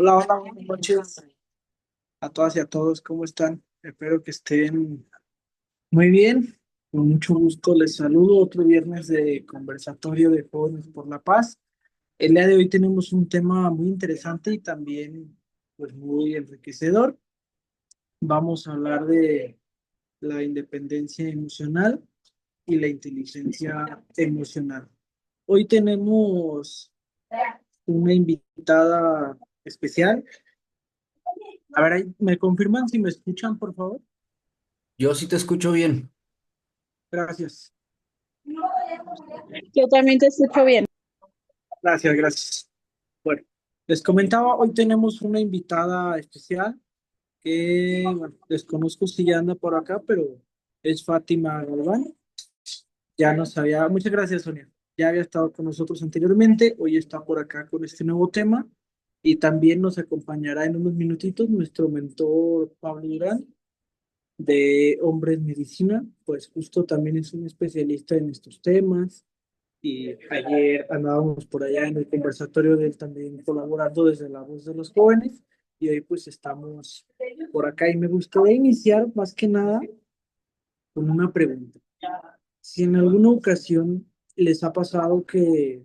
Hola, hola, buenas noches a todas y a todos, ¿cómo están? Espero que estén muy bien. Con mucho gusto les saludo otro viernes de conversatorio de Jóvenes por la Paz. El día de hoy tenemos un tema muy interesante y también pues muy enriquecedor. Vamos a hablar de la independencia emocional y la inteligencia emocional. Hoy tenemos una invitada especial. A ver, ¿me confirman si me escuchan, por favor? Yo sí te escucho bien. Gracias. Yo también te escucho bien. Gracias, gracias. Bueno, les comentaba, hoy tenemos una invitada especial que, bueno, desconozco si ya anda por acá, pero es Fátima Galván. Ya nos había, muchas gracias, Sonia. Ya había estado con nosotros anteriormente, hoy está por acá con este nuevo tema y también nos acompañará en unos minutitos nuestro mentor Pablo Durán de Hombres Medicina, pues justo también es un especialista en estos temas. Y ayer andábamos por allá en el conversatorio de él también colaborando desde la voz de los jóvenes y hoy pues estamos por acá y me gustaría iniciar más que nada con una pregunta. Si en alguna ocasión les ha pasado que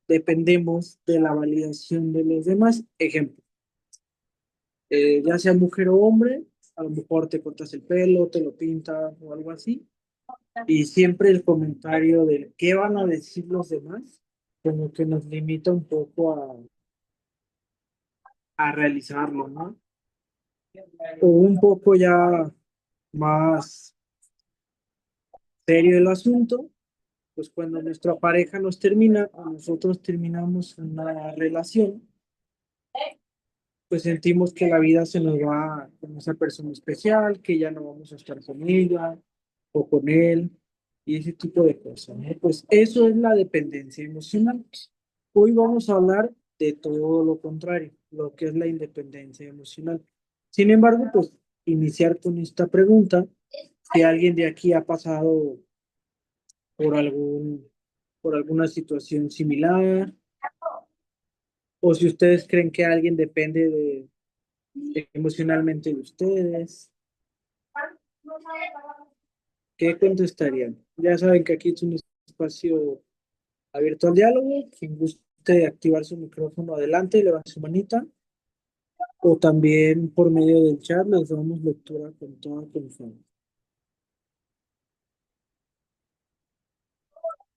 dependemos de la validación de los demás, ejemplo, ya sea mujer o hombre, a lo mejor te cortas el pelo, te lo pintas o algo así, y siempre el comentario del qué van a decir los demás, como que nos limita un poco a realizarlo, ¿no? O un poco ya más serio el asunto, pues cuando nuestra pareja nos termina o nosotros terminamos una relación, pues sentimos que la vida se nos va con esa persona especial, que ya no vamos a estar con ella o con él y ese tipo de cosas, ¿no? Pues eso es la dependencia emocional. Hoy vamos a hablar de todo lo contrario, lo que es la independencia emocional. Sin embargo, pues iniciar con esta pregunta, si alguien de aquí ha pasado por por alguna situación similar, o si ustedes creen que alguien depende emocionalmente de ustedes, ¿qué contestarían? Ya saben que aquí es un espacio abierto al diálogo. Quien guste activar su micrófono, adelante, levante su manita. O también por medio del chat les damos lectura con toda confianza.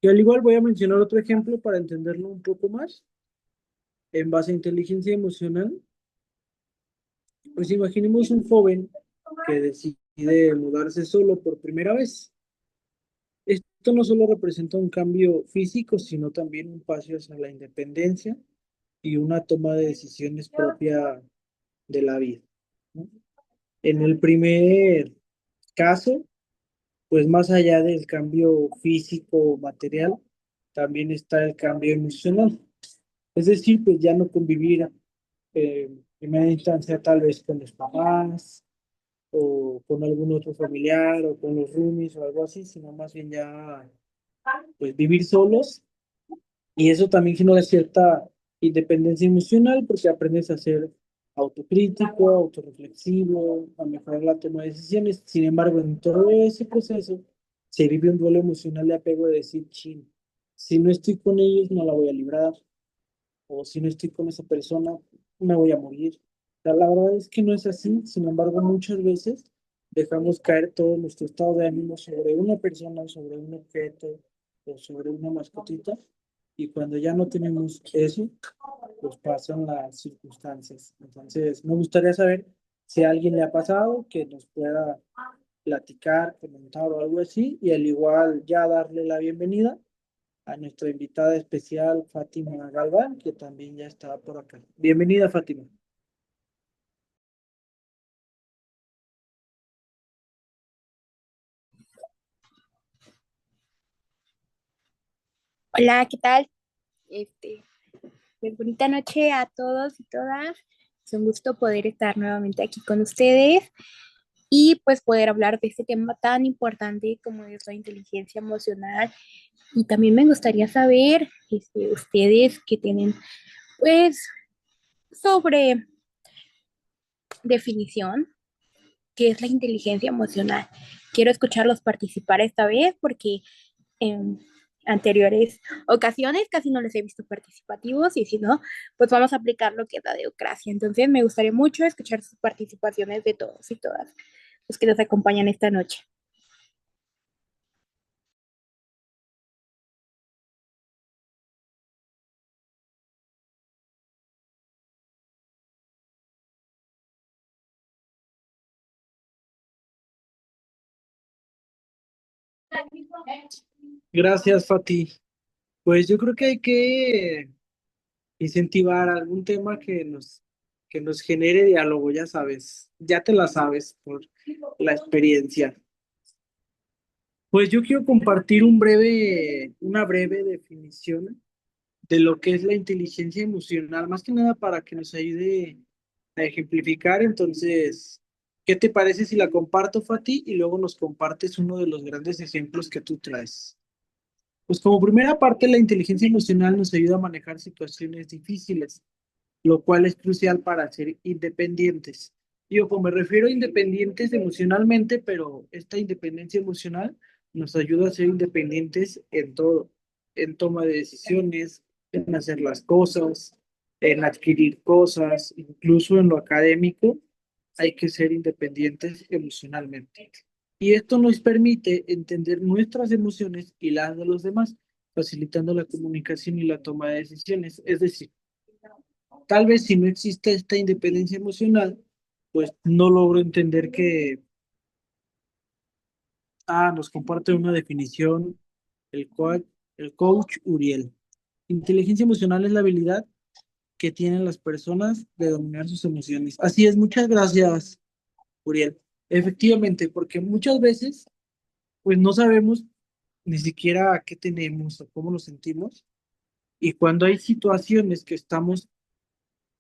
Y al igual voy a mencionar otro ejemplo para entenderlo un poco más. En base a inteligencia emocional, pues imaginemos un joven que decide mudarse solo por primera vez. Esto no solo representa un cambio físico, sino también un paso hacia la independencia y una toma de decisiones propia de la vida, ¿no? En el primer caso, pues más allá del cambio físico o material, también está el cambio emocional. Es decir, pues ya no convivir en primera instancia tal vez con los papás o con algún otro familiar o con los roomies o algo así, sino más bien ya pues vivir solos y eso también genera cierta independencia emocional porque aprendes a ser autocrítico, autorreflexivo, a mejorar la toma de decisiones. Sin embargo, en todo ese proceso se vive un duelo emocional de apego de decir, chin, si no estoy con ellos no la voy a librar, o si no estoy con esa persona me voy a morir. O sea, la verdad es que no es así, sin embargo, muchas veces dejamos caer todo nuestro estado de ánimo sobre una persona, sobre un objeto o sobre una mascotita, y cuando ya no tenemos eso, pues pasan las circunstancias. Entonces, me gustaría saber si a alguien le ha pasado, que nos pueda platicar, comentar o algo así, y al igual ya darle la bienvenida a nuestra invitada especial, Fátima Galván, que también ya está por acá. Bienvenida, Fátima. Hola, ¿qué tal? Este, pues bonita noche a todos y todas. Es un gusto poder estar nuevamente aquí con ustedes y pues poder hablar de este tema tan importante como es la inteligencia emocional. Y también me gustaría saber, ustedes que tienen pues sobre definición, qué es la inteligencia emocional. Quiero escucharlos participar esta vez porque en anteriores ocasiones casi no les he visto participativos y si no, pues vamos a aplicar lo que es la democracia. Entonces me gustaría mucho escuchar sus participaciones de todos y todas los que nos acompañan esta noche. Gracias, Fati. Pues yo creo que hay que incentivar algún tema que nos genere diálogo, ya sabes, ya te la sabes por la experiencia. Pues yo quiero compartir una breve definición de lo que es la inteligencia emocional, más que nada para que nos ayude a ejemplificar. Entonces, ¿qué te parece si la comparto, Fati, y luego nos compartes uno de los grandes ejemplos que tú traes? Pues como primera parte, la inteligencia emocional nos ayuda a manejar situaciones difíciles, lo cual es crucial para ser independientes. Y ojo, me refiero a independientes emocionalmente, pero esta independencia emocional nos ayuda a ser independientes en todo, en toma de decisiones, en hacer las cosas, en adquirir cosas, incluso en lo académico, hay que ser independientes emocionalmente. Y esto nos permite entender nuestras emociones y las de los demás, facilitando la comunicación y la toma de decisiones. Es decir, tal vez si no existe esta independencia emocional, pues no logro entender que, nos comparte una definición el coach Uriel. Inteligencia emocional es la habilidad que tienen las personas de dominar sus emociones. Así es, muchas gracias, Uriel. Efectivamente, porque muchas veces, pues no sabemos ni siquiera qué tenemos o cómo nos sentimos. Y cuando hay situaciones que estamos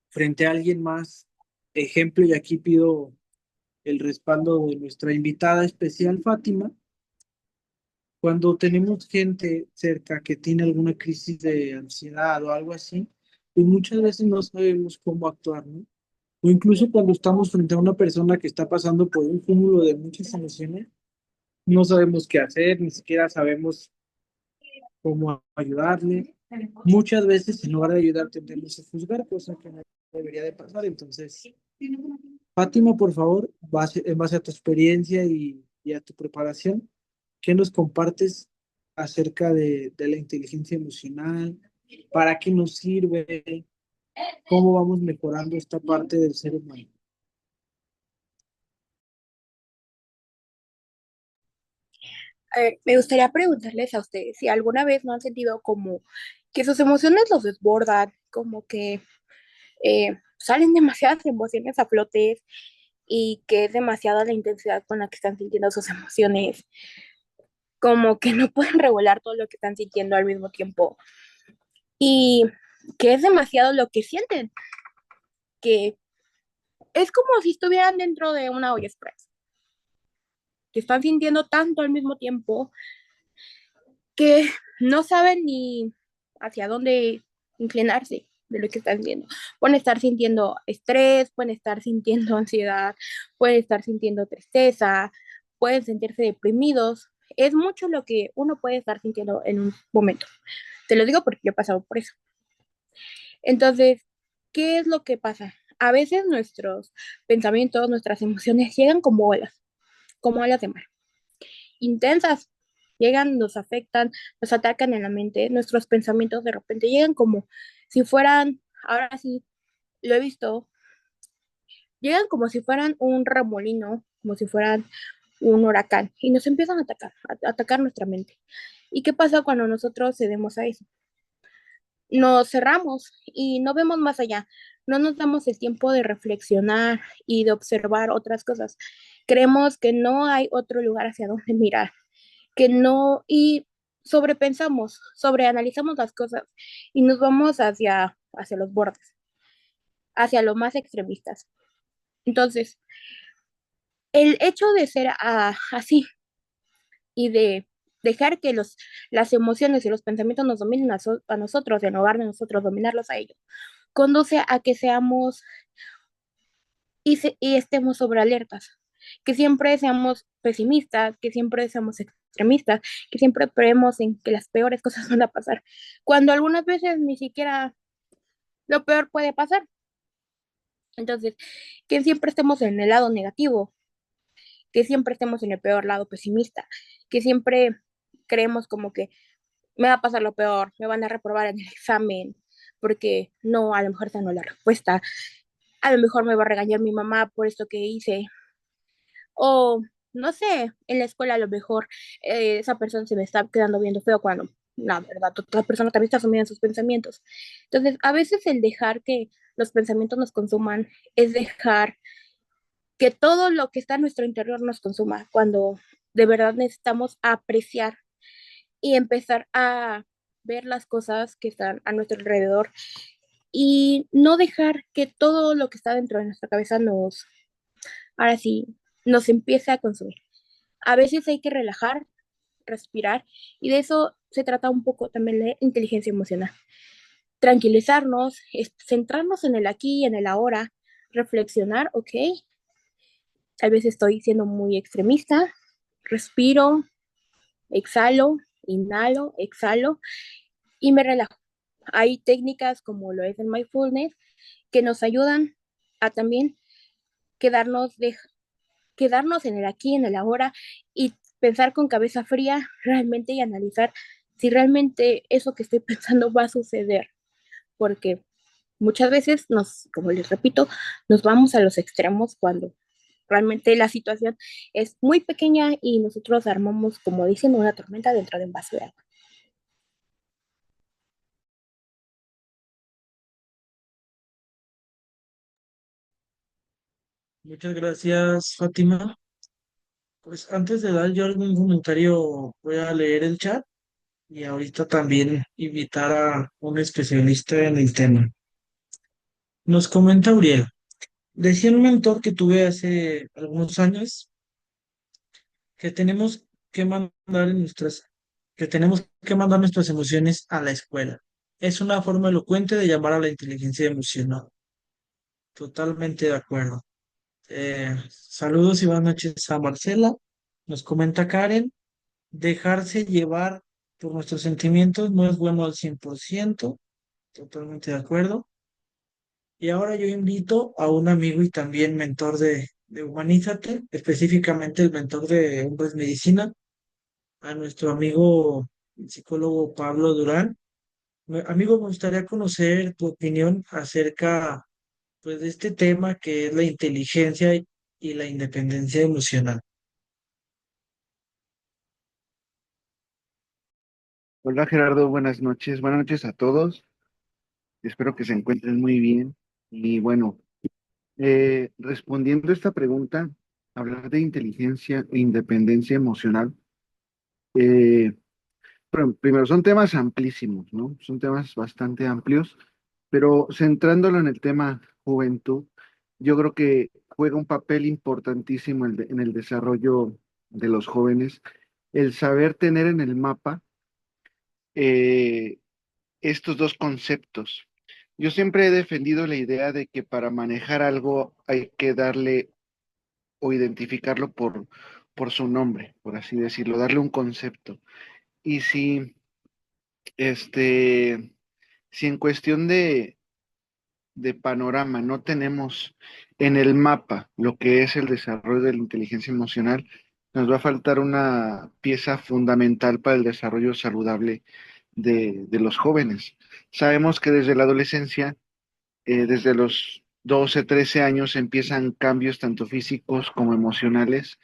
frente a alguien más, ejemplo, y aquí pido el respaldo de nuestra invitada especial, Fátima, cuando tenemos gente cerca que tiene alguna crisis de ansiedad o algo así, pues muchas veces no sabemos cómo actuar, ¿no? O incluso cuando estamos frente a una persona que está pasando por un cúmulo de muchas emociones, no sabemos qué hacer, ni siquiera sabemos cómo ayudarle. Muchas veces, en lugar de ayudar, tendemos a juzgar, cosa que no debería de pasar. Entonces, Fátima, por favor, en base a tu experiencia y a tu preparación, ¿qué nos compartes acerca de la inteligencia emocional? ¿Para qué nos sirve? ¿Cómo vamos mejorando esta parte del ser humano? A ver, me gustaría preguntarles a ustedes si alguna vez no han sentido como que sus emociones los desbordan, como que salen demasiadas emociones a flote y que es demasiada la intensidad con la que están sintiendo sus emociones, como que no pueden regular todo lo que están sintiendo al mismo tiempo y que es demasiado lo que sienten, que es como si estuvieran dentro de una olla express, que están sintiendo tanto al mismo tiempo que no saben ni hacia dónde inclinarse de lo que están sintiendo. Pueden estar sintiendo estrés, pueden estar sintiendo ansiedad, pueden estar sintiendo tristeza, pueden sentirse deprimidos. Es mucho lo que uno puede estar sintiendo en un momento. Te lo digo porque yo he pasado por eso. Entonces, ¿qué es lo que pasa? A veces nuestros pensamientos, nuestras emociones llegan como olas de mar, intensas, llegan, nos afectan, nos atacan en la mente, nuestros pensamientos de repente llegan como si fueran, ahora sí, lo he visto, llegan como si fueran un remolino, como si fueran un huracán y nos empiezan a atacar nuestra mente. ¿Y qué pasa cuando nosotros cedemos a eso? Nos cerramos y no vemos más allá, no nos damos el tiempo de reflexionar y de observar otras cosas. Creemos que no hay otro lugar hacia donde mirar, que no, y sobrepensamos, sobreanalizamos las cosas y nos vamos hacia los bordes, hacia lo más extremistas. Entonces, el hecho de ser así y de dejar que las emociones y los pensamientos nos dominen a nosotros, en lugar de nosotros dominarlos a ellos, conduce a que seamos y estemos sobre alertas, que siempre seamos pesimistas, que siempre seamos extremistas, que siempre creemos en que las peores cosas van a pasar, cuando algunas veces ni siquiera lo peor puede pasar. Entonces, que siempre estemos en el lado negativo, que siempre estemos en el peor lado pesimista, que siempre creemos como que me va a pasar lo peor, me van a reprobar en el examen, porque no, a lo mejor esa no es la respuesta, a lo mejor me va a regañar mi mamá por esto que hice, o no sé, en la escuela a lo mejor esa persona se me está quedando viendo feo cuando, la verdad, otra persona también está sumida en sus pensamientos. Entonces, a veces el dejar que los pensamientos nos consuman es dejar que todo lo que está en nuestro interior nos consuma, cuando de verdad necesitamos apreciar y empezar a ver las cosas que están a nuestro alrededor y no dejar que todo lo que está dentro de nuestra cabeza ahora sí, nos empiece a consumir. A veces hay que relajar, respirar, y de eso se trata un poco también de inteligencia emocional. Tranquilizarnos, centrarnos en el aquí y en el ahora, reflexionar, ok, tal vez estoy siendo muy extremista, respiro, exhalo, inhalo, exhalo y me relajo. Hay técnicas como lo es el mindfulness que nos ayudan a también quedarnos, quedarnos en el aquí, en el ahora y pensar con cabeza fría realmente y analizar si realmente eso que estoy pensando va a suceder. Porque muchas veces como les repito, nos vamos a los extremos cuando realmente la situación es muy pequeña y nosotros armamos, como dicen, una tormenta dentro de un vaso de agua. Muchas gracias, Fátima. Pues antes de dar yo algún comentario, voy a leer el chat y ahorita también invitar a un especialista en el tema. Nos comenta Uriel. Decía un mentor que tuve hace algunos años que tenemos que mandar que tenemos que mandar nuestras emociones a la escuela. Es una forma elocuente de llamar a la inteligencia emocional. Totalmente de acuerdo. Saludos y buenas noches a Marcela. Nos comenta Karen. Dejarse llevar por nuestros sentimientos no es bueno al 100%. Totalmente de acuerdo. Y ahora yo invito a un amigo y también mentor de Humanízate, específicamente el mentor de Hombres Medicina, a nuestro amigo el psicólogo Pablo Durán. Amigo, me gustaría conocer tu opinión acerca, pues, de este tema que es la inteligencia y la independencia emocional. Hola Gerardo, buenas noches. Buenas noches a todos. Espero que se encuentren muy bien. Y bueno, respondiendo a esta pregunta, hablar de inteligencia e independencia emocional, eh, primero son temas amplísimos, ¿no? Son temas bastante amplios, pero centrándolo en el tema juventud, yo creo que juega un papel importantísimo en el desarrollo de los jóvenes, el saber tener en el mapa eh, estos dos conceptos. Yo siempre he defendido la idea de que para manejar algo hay que darle o identificarlo por su nombre, por así decirlo, darle un concepto. Y este, si en cuestión de panorama no tenemos en el mapa lo que es el desarrollo de la inteligencia emocional, nos va a faltar una pieza fundamental para el desarrollo saludable de los jóvenes. Sabemos que desde la adolescencia, desde los 12, 13 años empiezan cambios tanto físicos como emocionales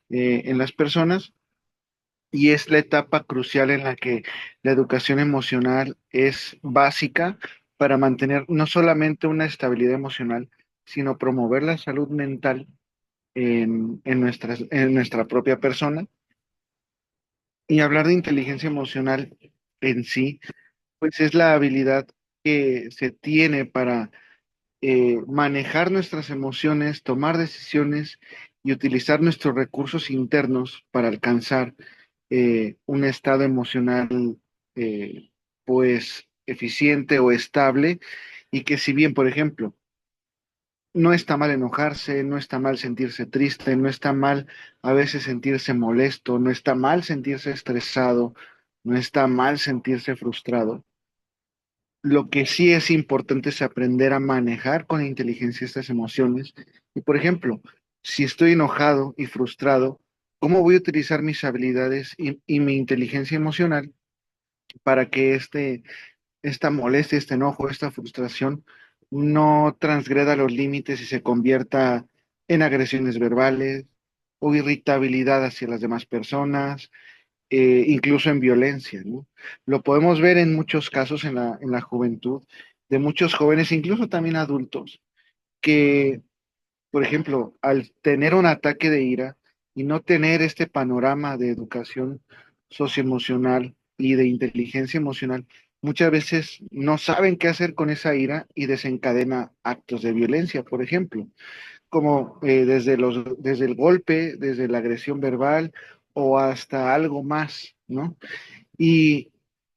en las personas y es la etapa crucial en la que la educación emocional es básica para mantener no solamente una estabilidad emocional, sino promover la salud mental en nuestra propia persona. Y hablar de inteligencia emocional en sí, pues es la habilidad que se tiene para manejar nuestras emociones, tomar decisiones y utilizar nuestros recursos internos para alcanzar un estado emocional pues eficiente o estable y que si bien, por ejemplo, no está mal enojarse, no está mal sentirse triste, no está mal a veces sentirse molesto, no está mal sentirse estresado, no está mal sentirse frustrado. Lo que sí es importante es aprender a manejar con inteligencia estas emociones. Y por ejemplo, si estoy enojado y frustrado, ¿cómo voy a utilizar mis habilidades y mi inteligencia emocional para que esta molestia, este enojo, esta frustración no transgreda los límites y se convierta en agresiones verbales o irritabilidad hacia las demás personas, incluso en violencia, ¿no? Lo podemos ver en muchos casos en la juventud, de muchos jóvenes, incluso también adultos, que, por ejemplo, al tener un ataque de ira y no tener este panorama de educación socioemocional y de inteligencia emocional, muchas veces no saben qué hacer con esa ira y desencadena actos de violencia, por ejemplo, como desde el golpe, desde la agresión verbal o hasta algo más, ¿no? Y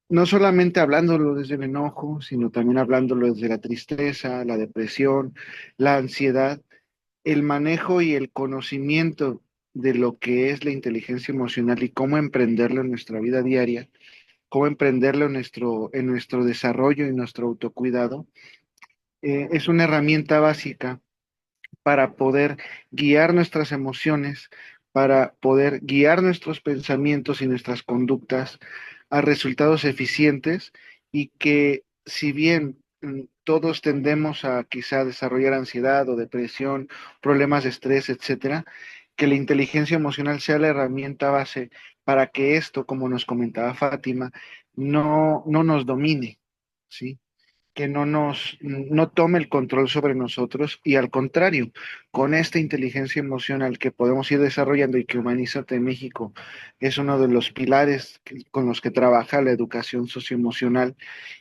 no solamente hablándolo desde el enojo, sino también hablándolo desde la tristeza, la depresión, la ansiedad, el manejo y el conocimiento de lo que es la inteligencia emocional y cómo emprenderlo en nuestra vida diaria, cómo emprenderlo en nuestro desarrollo y nuestro autocuidado, es una herramienta básica para poder guiar nuestras emociones, para poder guiar nuestros pensamientos y nuestras conductas a resultados eficientes y que si bien todos tendemos a quizá desarrollar ansiedad o depresión, problemas de estrés, etcétera, que la inteligencia emocional sea la herramienta base para que esto, como nos comentaba Fátima, no nos domine, ¿sí? Que no tome el control sobre nosotros y al contrario, con esta inteligencia emocional que podemos ir desarrollando y que Humanízate México es uno de los pilares con los que trabaja la educación socioemocional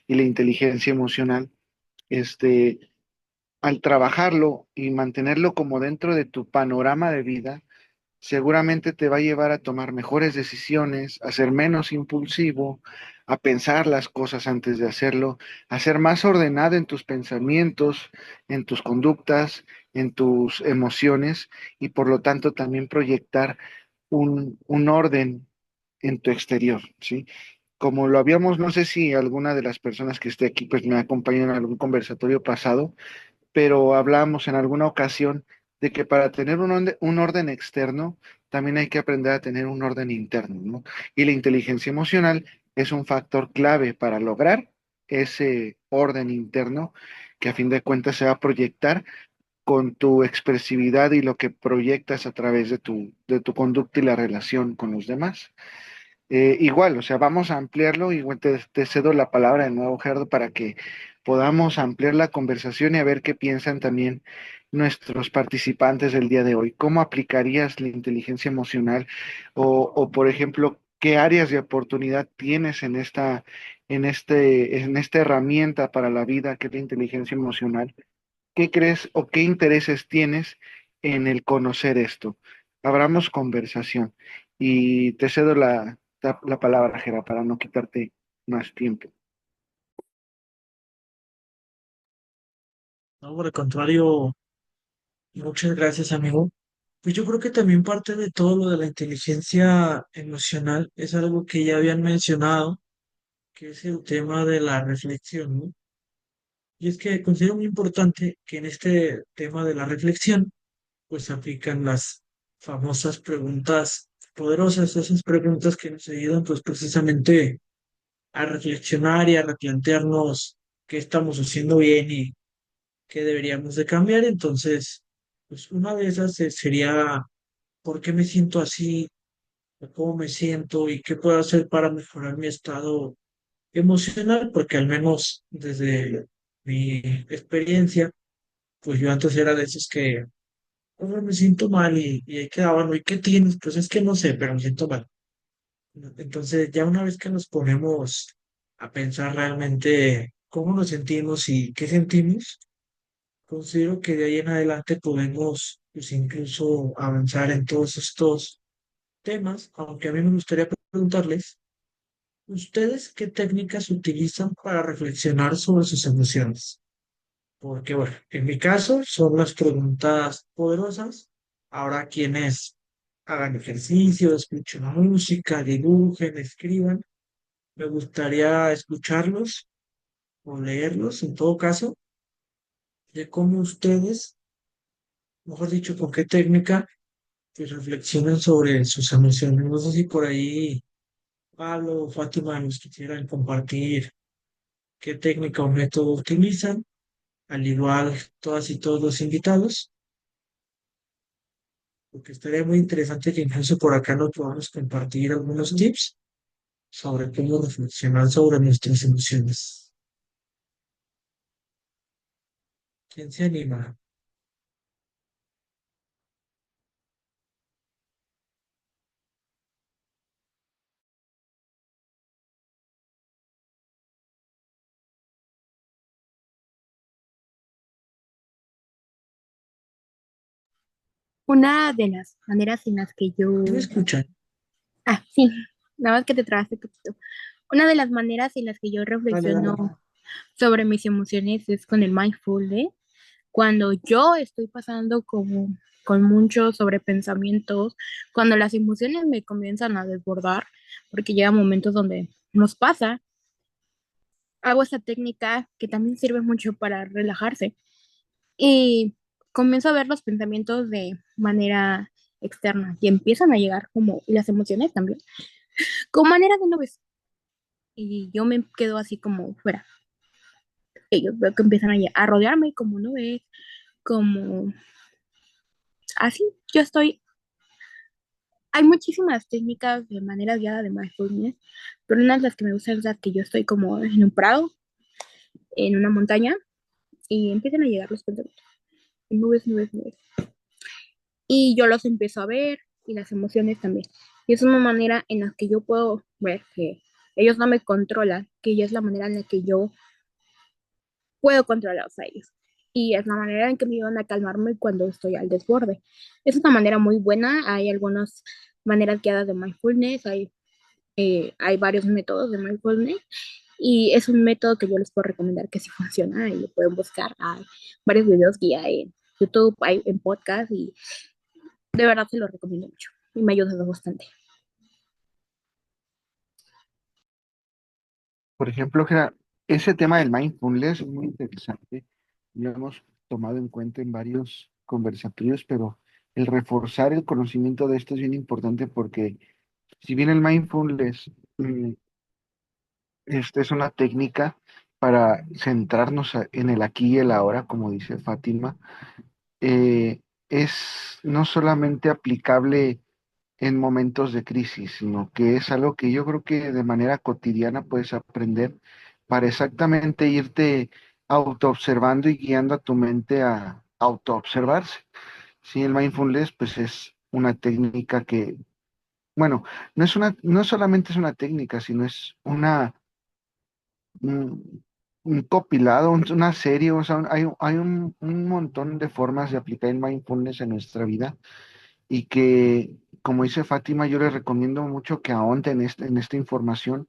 y la inteligencia emocional, este, al trabajarlo y mantenerlo como dentro de tu panorama de vida, seguramente te va a llevar a tomar mejores decisiones, a ser menos impulsivo, a pensar las cosas antes de hacerlo, a ser más ordenado en tus pensamientos, en tus conductas, en tus emociones y por lo tanto también proyectar un orden en tu exterior, ¿sí? Como lo habíamos, no sé si alguna de las personas que esté aquí pues me acompañó en algún conversatorio pasado, pero hablamos en alguna ocasión de que para tener un orden externo, también hay que aprender a tener un orden interno, ¿no? Y la inteligencia emocional es un factor clave para lograr ese orden interno que a fin de cuentas se va a proyectar con tu expresividad y lo que proyectas a través de tu conducta y la relación con los demás. Igual, o sea, vamos a ampliarlo. Igual te cedo la palabra de nuevo, Gerardo, para que podamos ampliar la conversación y a ver qué piensan también nuestros participantes del día de hoy. ¿Cómo aplicarías la inteligencia emocional? O, por ejemplo, ¿qué áreas de oportunidad tienes en esta herramienta para la vida que es la inteligencia emocional? ¿Qué crees o qué intereses tienes en el conocer esto? Abramos conversación y te cedo la palabra, Jera, para no quitarte más tiempo. No, por el contrario, muchas gracias, amigo. Pues yo creo que también parte de todo lo de la inteligencia emocional es algo que ya habían mencionado, que es el tema de la reflexión, ¿no? Y es que considero muy importante que en este tema de la reflexión, pues se aplican las famosas preguntas poderosas, esas preguntas que nos ayudan pues precisamente a reflexionar y a replantearnos qué estamos haciendo bien y qué deberíamos de cambiar. Entonces, pues una de esas sería ¿por qué me siento así? ¿O cómo me siento? ¿Y qué puedo hacer para mejorar mi estado emocional? Porque al menos desde mi experiencia, pues yo antes era de esos que "Oh, me siento mal y ahí quedaba, ¿no? ¿Y qué tienes? Pues es que no sé, pero me siento mal. Entonces, ya una vez que nos ponemos a pensar realmente cómo nos sentimos y qué sentimos, considero que de ahí en adelante podemos, pues, incluso avanzar en todos estos temas, aunque a mí me gustaría preguntarles, ¿ustedes qué técnicas utilizan para reflexionar sobre sus emociones? porque bueno, en mi caso son las preguntas poderosas. Ahora quienes hagan ejercicio, escuchen música, dibujen, escriban. Me gustaría escucharlos o leerlos, en todo caso, de cómo ustedes, mejor dicho, con qué técnica, que reflexionan sobre sus emociones. No sé si por ahí Pablo o Fátima nos quisieran compartir qué técnica o método utilizan, al igual todas y todos los invitados, porque estaría muy interesante que incluso por acá nos podamos compartir algunos tips sobre cómo reflexionar sobre nuestras emociones. ¿Quién se anima? Una de las maneras en las que ¿Sí me yo... escuchan? Ah, sí, nada más que te trabaste poquito. Una de las maneras en las que yo Dale, dale. reflexiono sobre mis emociones es con el mindfulness. Cuando yo estoy pasando como con muchos sobrepensamientos, cuando las emociones me comienzan a desbordar, porque llega momentos donde nos pasa, hago esta técnica que también sirve mucho para relajarse y comienzo a ver los pensamientos de manera externa y empiezan a llegar como, y las emociones también, como manera de nubes. Y yo me quedo así como fuera. Ellos veo que empiezan a rodearme como nubes, como así. Yo estoy. Hay muchísimas técnicas de manera guiada de mindfulness, pero una de las que me gusta es la que yo estoy como en un prado, en una montaña, y empiezan a llegar los pensamientos. Nubes, nubes, nubes. Y yo los empiezo a ver y las emociones también. Y es una manera en la que yo puedo ver que ellos no me controlan, que ya es la manera en la que yo puedo controlarlos a ellos. Y es la manera en que me ayudan a calmarme cuando estoy al desborde. Es una manera muy buena. Hay algunas maneras guiadas de mindfulness, hay varios métodos de mindfulness y es un método que yo les puedo recomendar que sí funciona y lo pueden buscar. Hay varios videos guía en YouTube, hay en podcast y de verdad se lo recomiendo mucho y me ha ayudado bastante. Por ejemplo, ese tema del mindfulness es muy interesante. Lo hemos tomado en cuenta en varios conversatorios, pero el reforzar el conocimiento de esto es bien importante porque si bien el mindfulness es una técnica para centrarnos en el aquí y el ahora, como dice Fátima, es no solamente aplicable en momentos de crisis, sino que es algo que yo creo que de manera cotidiana puedes aprender para exactamente irte autoobservando y guiando a tu mente a autoobservarse. Sí, el mindfulness pues es una técnica que, bueno, no solamente es una técnica, sino es un, un compilado, una serie, o sea, hay un montón de formas de aplicar el mindfulness en nuestra vida y que, como dice Fátima, yo les recomiendo mucho que ahonden en esta información,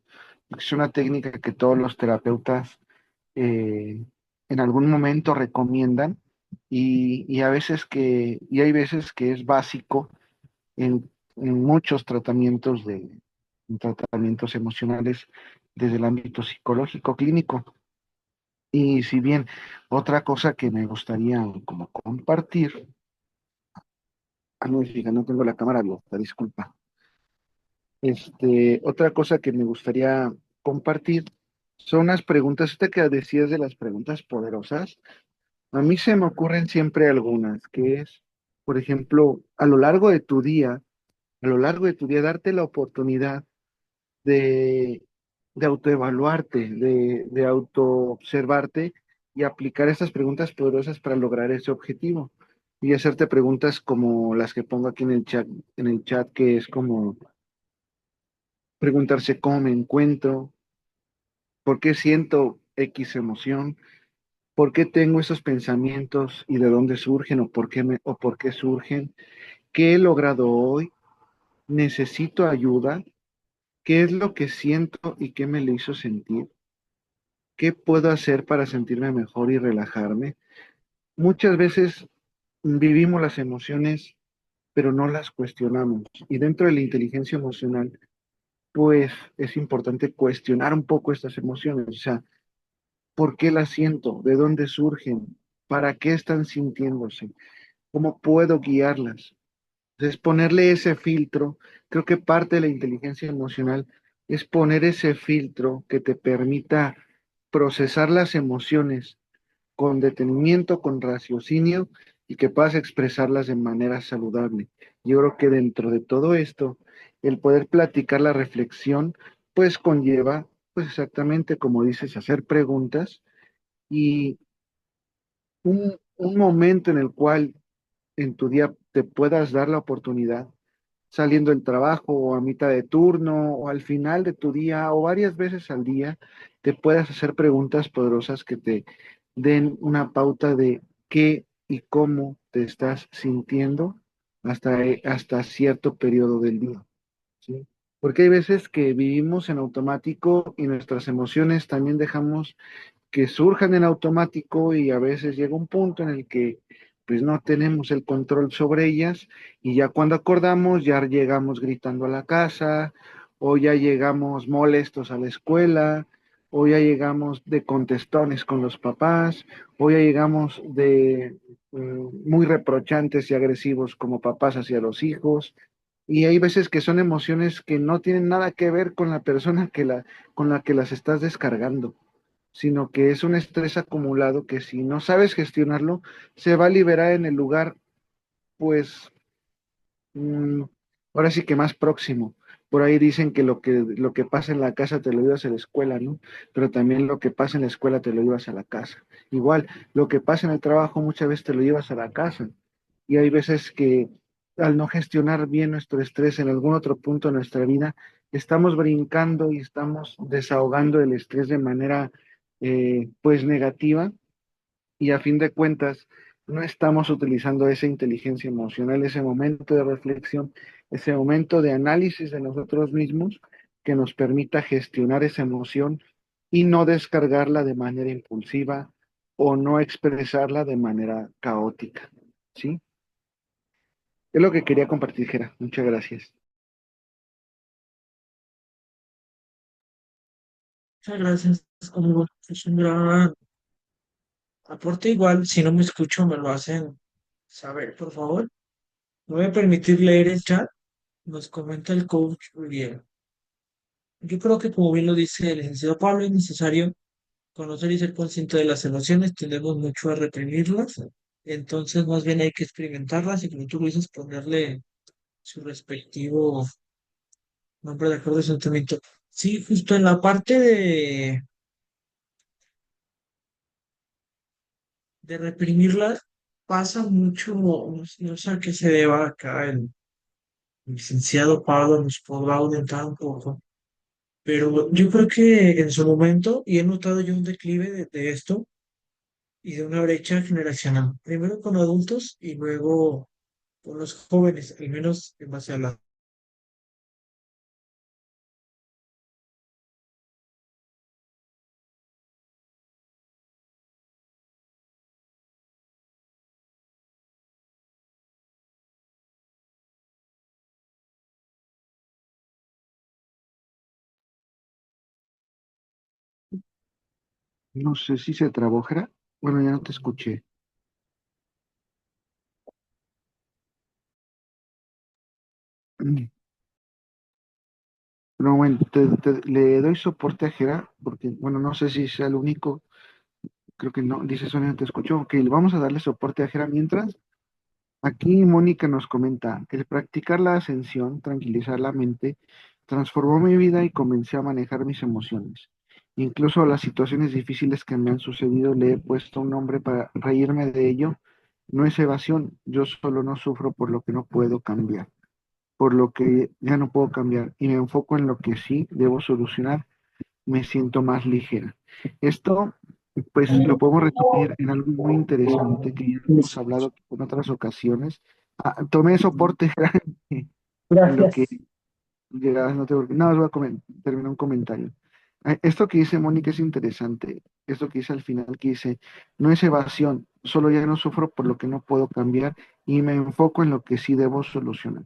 porque es una técnica que todos los terapeutas eh, en algún momento recomiendan y hay veces que es básico en muchos en tratamientos emocionales desde el ámbito psicológico clínico. Y si bien otra cosa que me gustaría como compartir, no, fíjate, no tengo la cámara abierta, disculpa. Otra cosa que me gustaría compartir son las preguntas, esta que decías de las preguntas poderosas, a mí se me ocurren siempre algunas, que es, por ejemplo, a lo largo de tu día, darte la oportunidad de, de autoevaluarte, de autoobservarte y aplicar estas preguntas poderosas para lograr ese objetivo. Y hacerte preguntas como las que pongo aquí en el chat, que es como preguntarse cómo me encuentro, por qué siento X emoción, por qué tengo esos pensamientos y de dónde surgen o por qué surgen, qué he logrado hoy, necesito ayuda, qué es lo que siento y qué me lo hizo sentir. ¿Qué puedo hacer para sentirme mejor y relajarme? Muchas veces vivimos las emociones, pero no las cuestionamos. Y dentro de la inteligencia emocional, pues es importante cuestionar un poco estas emociones. O sea, ¿por qué las siento? ¿De dónde surgen? ¿Para qué están sintiéndose? ¿Cómo puedo guiarlas? Entonces, ponerle ese filtro, creo que parte de la inteligencia emocional es poner ese filtro que te permita procesar las emociones con detenimiento, con raciocinio y que puedas expresarlas de manera saludable. Yo creo que dentro de todo esto, el poder platicar la reflexión, pues conlleva, pues exactamente como dices, hacer preguntas y un momento en el cual en tu día te puedas dar la oportunidad, saliendo del trabajo o a mitad de turno o al final de tu día o varias veces al día, te puedas hacer preguntas poderosas que te den una pauta de qué y cómo te estás sintiendo hasta cierto periodo del día, ¿sí? Porque hay veces que vivimos en automático y nuestras emociones también dejamos que surjan en automático y a veces llega un punto en el que pues no tenemos el control sobre ellas y ya cuando acordamos ya llegamos gritando a la casa o ya llegamos molestos a la escuela o ya llegamos de contestones con los papás o ya llegamos de muy reprochantes y agresivos como papás hacia los hijos. Y hay veces que son emociones que no tienen nada que ver con la persona con la que las estás descargando, sino que es un estrés acumulado que si no sabes gestionarlo, se va a liberar en el lugar, pues, mm, ahora sí que más próximo. Por ahí dicen que lo que pasa en la casa te lo llevas a la escuela, ¿no? Pero también lo que pasa en la escuela te lo llevas a la casa. Igual, lo que pasa en el trabajo muchas veces te lo llevas a la casa. Y hay veces que al no gestionar bien nuestro estrés en algún otro punto de nuestra vida, estamos brincando y estamos desahogando el estrés de manera pues negativa y a fin de cuentas no estamos utilizando esa inteligencia emocional, ese momento de reflexión, ese momento de análisis de nosotros mismos que nos permita gestionar esa emoción y no descargarla de manera impulsiva o no expresarla de manera caótica, ¿sí? Es lo que quería compartir, Jera. Muchas gracias. Muchas gracias, amigo. Es un gran aporte. Igual, si no me escucho, me lo hacen saber, por favor. Me voy a permitir leer el chat. Nos comenta el coach Uriel. Yo creo que, como bien lo dice el licenciado Pablo, es necesario conocer y ser consciente de las emociones. Tendemos mucho a reprimirlas. Entonces, más bien hay que experimentarlas y, como tú lo dices, ponerle su respectivo nombre de acuerdo al sentimiento. Sí, justo en la parte de reprimirlas pasa mucho, no sé a qué se deba acá el licenciado Pablo nos podrá orientar un poco, pero yo creo que en su momento, y he notado yo un declive de esto y de una brecha generacional, primero con adultos y luego con los jóvenes, al menos en base a la... No sé si se trabó, Jera. Bueno, ya no te escuché. Pero bueno, le doy soporte a Jera, porque, bueno, no sé si sea el único, creo que no, dice Sonia, no te escuchó. Ok, vamos a darle soporte a Jera mientras. Aquí Mónica nos comenta, el practicar la ascensión, tranquilizar la mente, transformó mi vida y comencé a manejar mis emociones. Incluso a las situaciones difíciles que me han sucedido le he puesto un nombre para reírme de ello. No es evasión, yo solo no sufro por lo que no puedo cambiar, por lo que ya no puedo cambiar y me enfoco en lo que sí debo solucionar, me siento más ligera. Esto, pues, lo podemos resumir en algo muy interesante que ya hemos hablado en otras ocasiones. Tomé soporte en lo que Gracias. llegas, no te no, os voy a terminar un comentario. Esto que dice Mónica es interesante. Esto que dice al final, que dice, no es evasión, solo ya no sufro por lo que no puedo cambiar y me enfoco en lo que sí debo solucionar.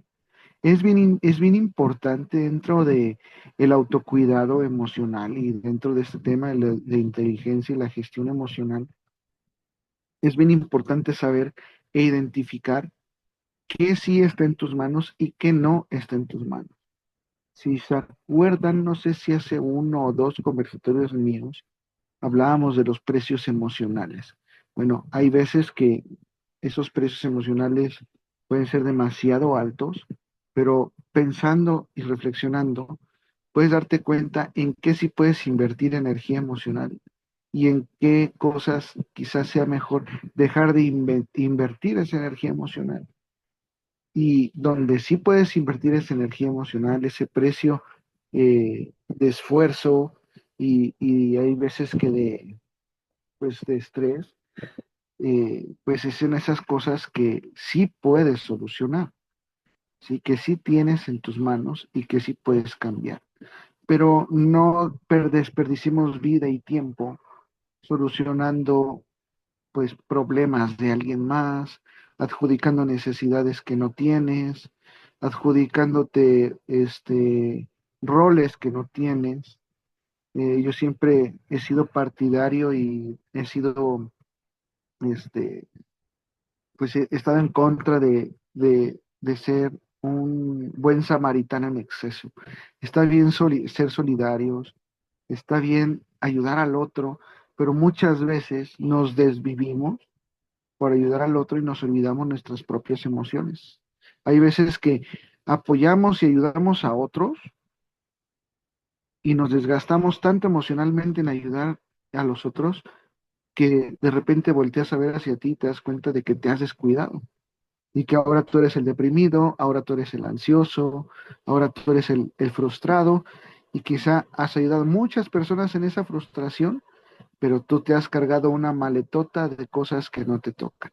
Es bien importante dentro de el autocuidado emocional y dentro de este tema de inteligencia y la gestión emocional, es bien importante saber e identificar qué sí está en tus manos y qué no está en tus manos. Si se acuerdan, no sé si hace uno o dos conversatorios míos, hablábamos de los precios emocionales. Bueno, hay veces que esos precios emocionales pueden ser demasiado altos, pero pensando y reflexionando, puedes darte cuenta en qué sí puedes invertir energía emocional y en qué cosas quizás sea mejor dejar de invertir esa energía emocional. Y donde sí puedes invertir esa energía emocional, ese precio de esfuerzo y hay veces que pues de estrés, pues es en esas cosas que sí puedes solucionar, sí que sí tienes en tus manos y que sí puedes cambiar. Pero no desperdicimos vida y tiempo solucionando pues problemas de alguien más, adjudicando necesidades que no tienes, adjudicándote roles que no tienes. Yo siempre he sido partidario y he sido este pues he estado en contra de ser un buen samaritano en exceso. Está bien ser solidarios, está bien ayudar al otro, pero muchas veces nos desvivimos por ayudar al otro y nos olvidamos nuestras propias emociones. Hay veces que apoyamos y ayudamos a otros y nos desgastamos tanto emocionalmente en ayudar a los otros que de repente volteas a ver hacia ti y te das cuenta de que te has descuidado y que ahora tú eres el deprimido, ahora tú eres el ansioso, ahora tú eres el frustrado y quizá has ayudado a muchas personas en esa frustración, pero tú te has cargado una maletota de cosas que no te tocan,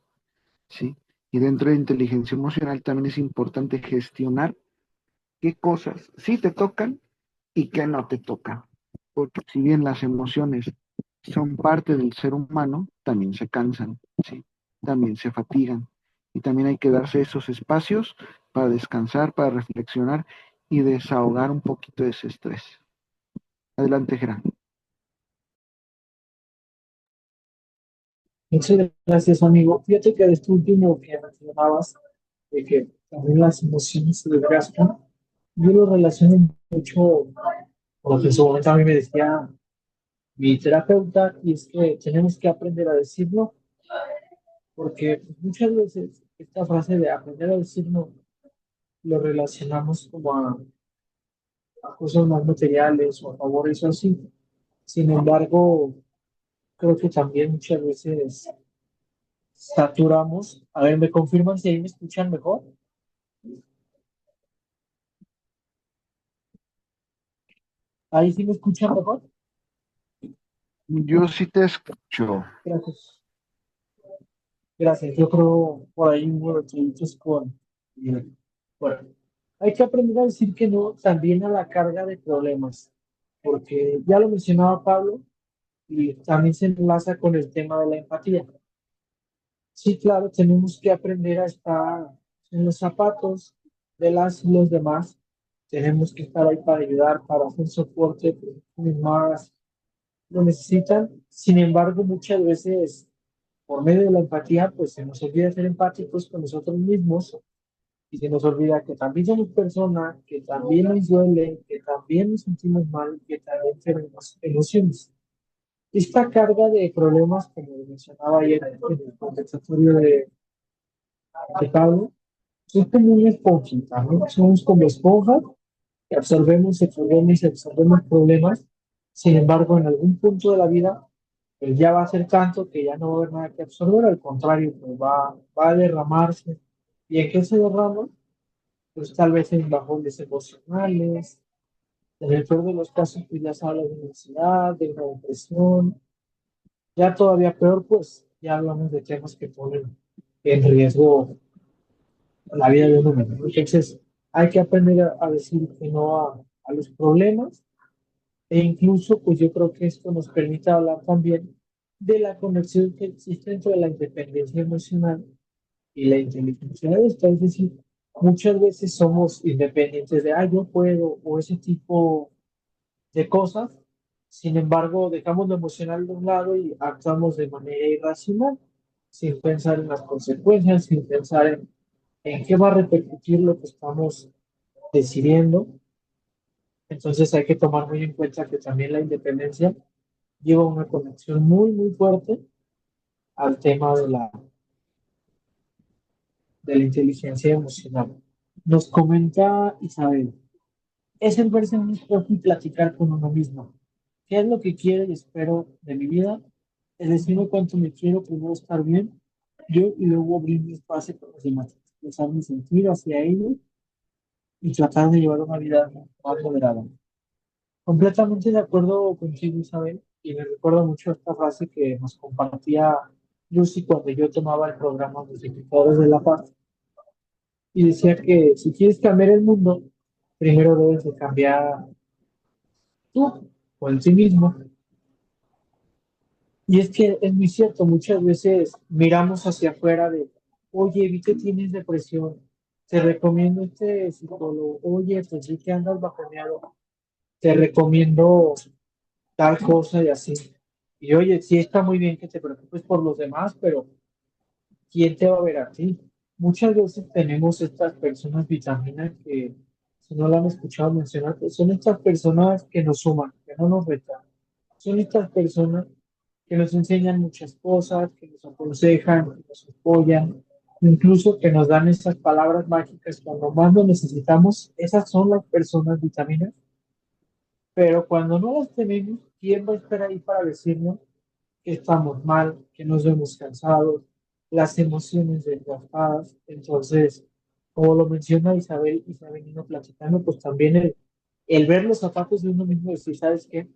¿sí? Y dentro de inteligencia emocional también es importante gestionar qué cosas sí te tocan y qué no te tocan, porque si bien las emociones son parte del ser humano, también se cansan, ¿sí? También se fatigan. Y también hay que darse esos espacios para descansar, para reflexionar y desahogar un poquito de ese estrés. Adelante, Gerard. Muchas gracias, amigo. Fíjate que de esto último que mencionabas, de que también las emociones se desgastan, yo lo relaciono mucho con lo que en su momento a mí me decía mi terapeuta, y es que tenemos que aprender a decirlo, porque muchas veces esta frase de aprender a decirlo lo relacionamos como a cosas más materiales o a favores o así. Sin embargo, creo que también muchas veces saturamos. A ver, ¿me confirman si ahí me escuchan mejor? Ahí sí me escuchan mejor. Yo sí te escucho. Gracias. Gracias. Yo creo por ahí hubo detallitos con. Bueno, hay que aprender a decir que no también a la carga de problemas, porque ya lo mencionaba Pablo y también se enlaza con el tema de la empatía. Sí, claro, tenemos que aprender a estar en los zapatos de las y los demás. Tenemos que estar ahí para ayudar, para hacer soporte, pues, quienes más lo necesitan. Sin embargo, muchas veces, por medio de la empatía, pues se nos olvida ser empáticos con nosotros mismos y se nos olvida que también somos personas, que también nos duele, que también nos sentimos mal, que también tenemos emociones. Esta carga de problemas, como mencionaba ayer en el conversatorio de Pablo, es como una esponjita, ¿no? Somos como esponjas que absorbemos problemas. Sin embargo, en algún punto de la vida, pues ya va a ser tanto que ya no va a haber nada que absorber, al contrario, pues va a derramarse. ¿Y en qué se derrama? Pues tal vez en bajones emocionales, en el peor de los casos, pues ya se habla de una ansiedad, de una depresión, ya todavía peor, pues ya hablamos de temas que ponen en riesgo la vida de uno mismo. Entonces, hay que aprender a decir que no a los problemas E incluso, pues yo creo que esto nos permite hablar también de la conexión que existe entre la independencia emocional y la inteligencia de esta. Es decir, muchas veces somos independientes de, ah, yo puedo, o ese tipo de cosas. Sin embargo, dejamos lo emocional de un lado y actuamos de manera irracional, sin pensar en las consecuencias, sin pensar en qué va a repercutir lo que estamos decidiendo. Entonces hay que tomar muy en cuenta que también la independencia lleva una conexión muy, muy fuerte al tema de la inteligencia emocional. Nos comenta Isabel, es el verse en un espejo y platicar con uno mismo. ¿Qué es lo que quiero y espero de mi vida? Es decirme cuánto me quiero, primero estar bien, yo y luego abrir mi espacio para los demás, expresar mi sentir hacia ellos y tratar de llevar una vida más moderada. Completamente de acuerdo contigo, Isabel, y me recuerda mucho esta frase que nos compartía Lucy cuando yo tomaba el programa de los Ejecutores de la Paz, y decía que si quieres cambiar el mundo, primero debes de cambiar tú o en sí mismo. Y es que es muy cierto, muchas veces miramos hacia afuera de, oye, vi que tienes depresión, te recomiendo este psicólogo, oye, pues vi que andas bajoneado, te recomiendo tal cosa y así. Y oye, sí está muy bien que te preocupes por los demás, pero ¿quién te va a ver a ti? Muchas veces tenemos estas personas vitaminas que, si no lo han escuchado mencionar, pues son estas personas que nos suman, que no nos retan. Son estas personas que nos enseñan muchas cosas, que nos aconsejan, que nos apoyan, incluso que nos dan esas palabras mágicas cuando más lo necesitamos. Esas son las personas vitaminas, pero cuando no las tenemos, ¿quién va a estar ahí para decirnos que estamos mal, que nos vemos cansados, las emociones desgastadas? Entonces, como lo menciona Isabel, Isabel vino platicando, pues también el ver los zapatos de uno mismo, decir, ¿sabes qué?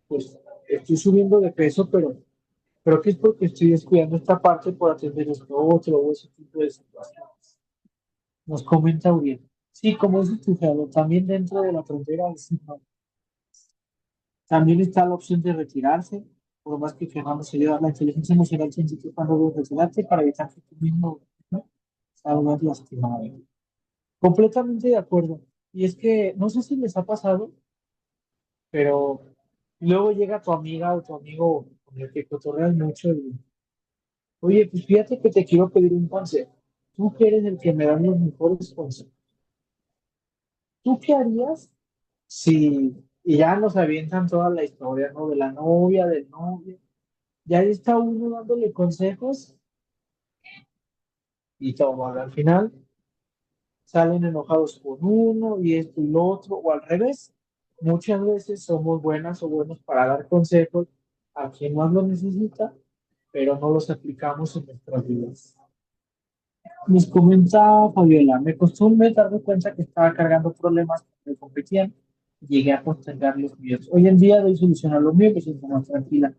Pues estoy subiendo de peso, pero creo que es porque estoy descuidando esta parte por atender esto otro o ese tipo de situaciones. Nos comenta Uriel. Sí, como es tu también dentro de la frontera, no. También está la opción de retirarse, por más que queramos ayudar. La inteligencia emocional te indica cuando debes retirarte para evitar que tú mismo, ¿no?, salgas lastimado. Completamente de acuerdo. Y es que no sé si les ha pasado, pero luego llega tu amiga o tu amigo con el que cotorreas mucho y, oye, pues fíjate que te quiero pedir un consejo. Tú que eres el que me da los mejores consejos. ¿Tú qué harías si y ya nos avientan toda la historia, ¿no? De la novia, del novio? Ya está uno dándole consejos y todo. Al final salen enojados con uno y esto y lo otro, o al revés. Muchas veces somos buenas o buenos para dar consejos a quien más lo necesita, pero no los aplicamos en nuestras vidas. Nos comenta Fabiola, me costó un mes darme cuenta que estaba cargando problemas que me competían y llegué a postergar los míos. Hoy en día doy solución a lo mío, me siento más tranquila.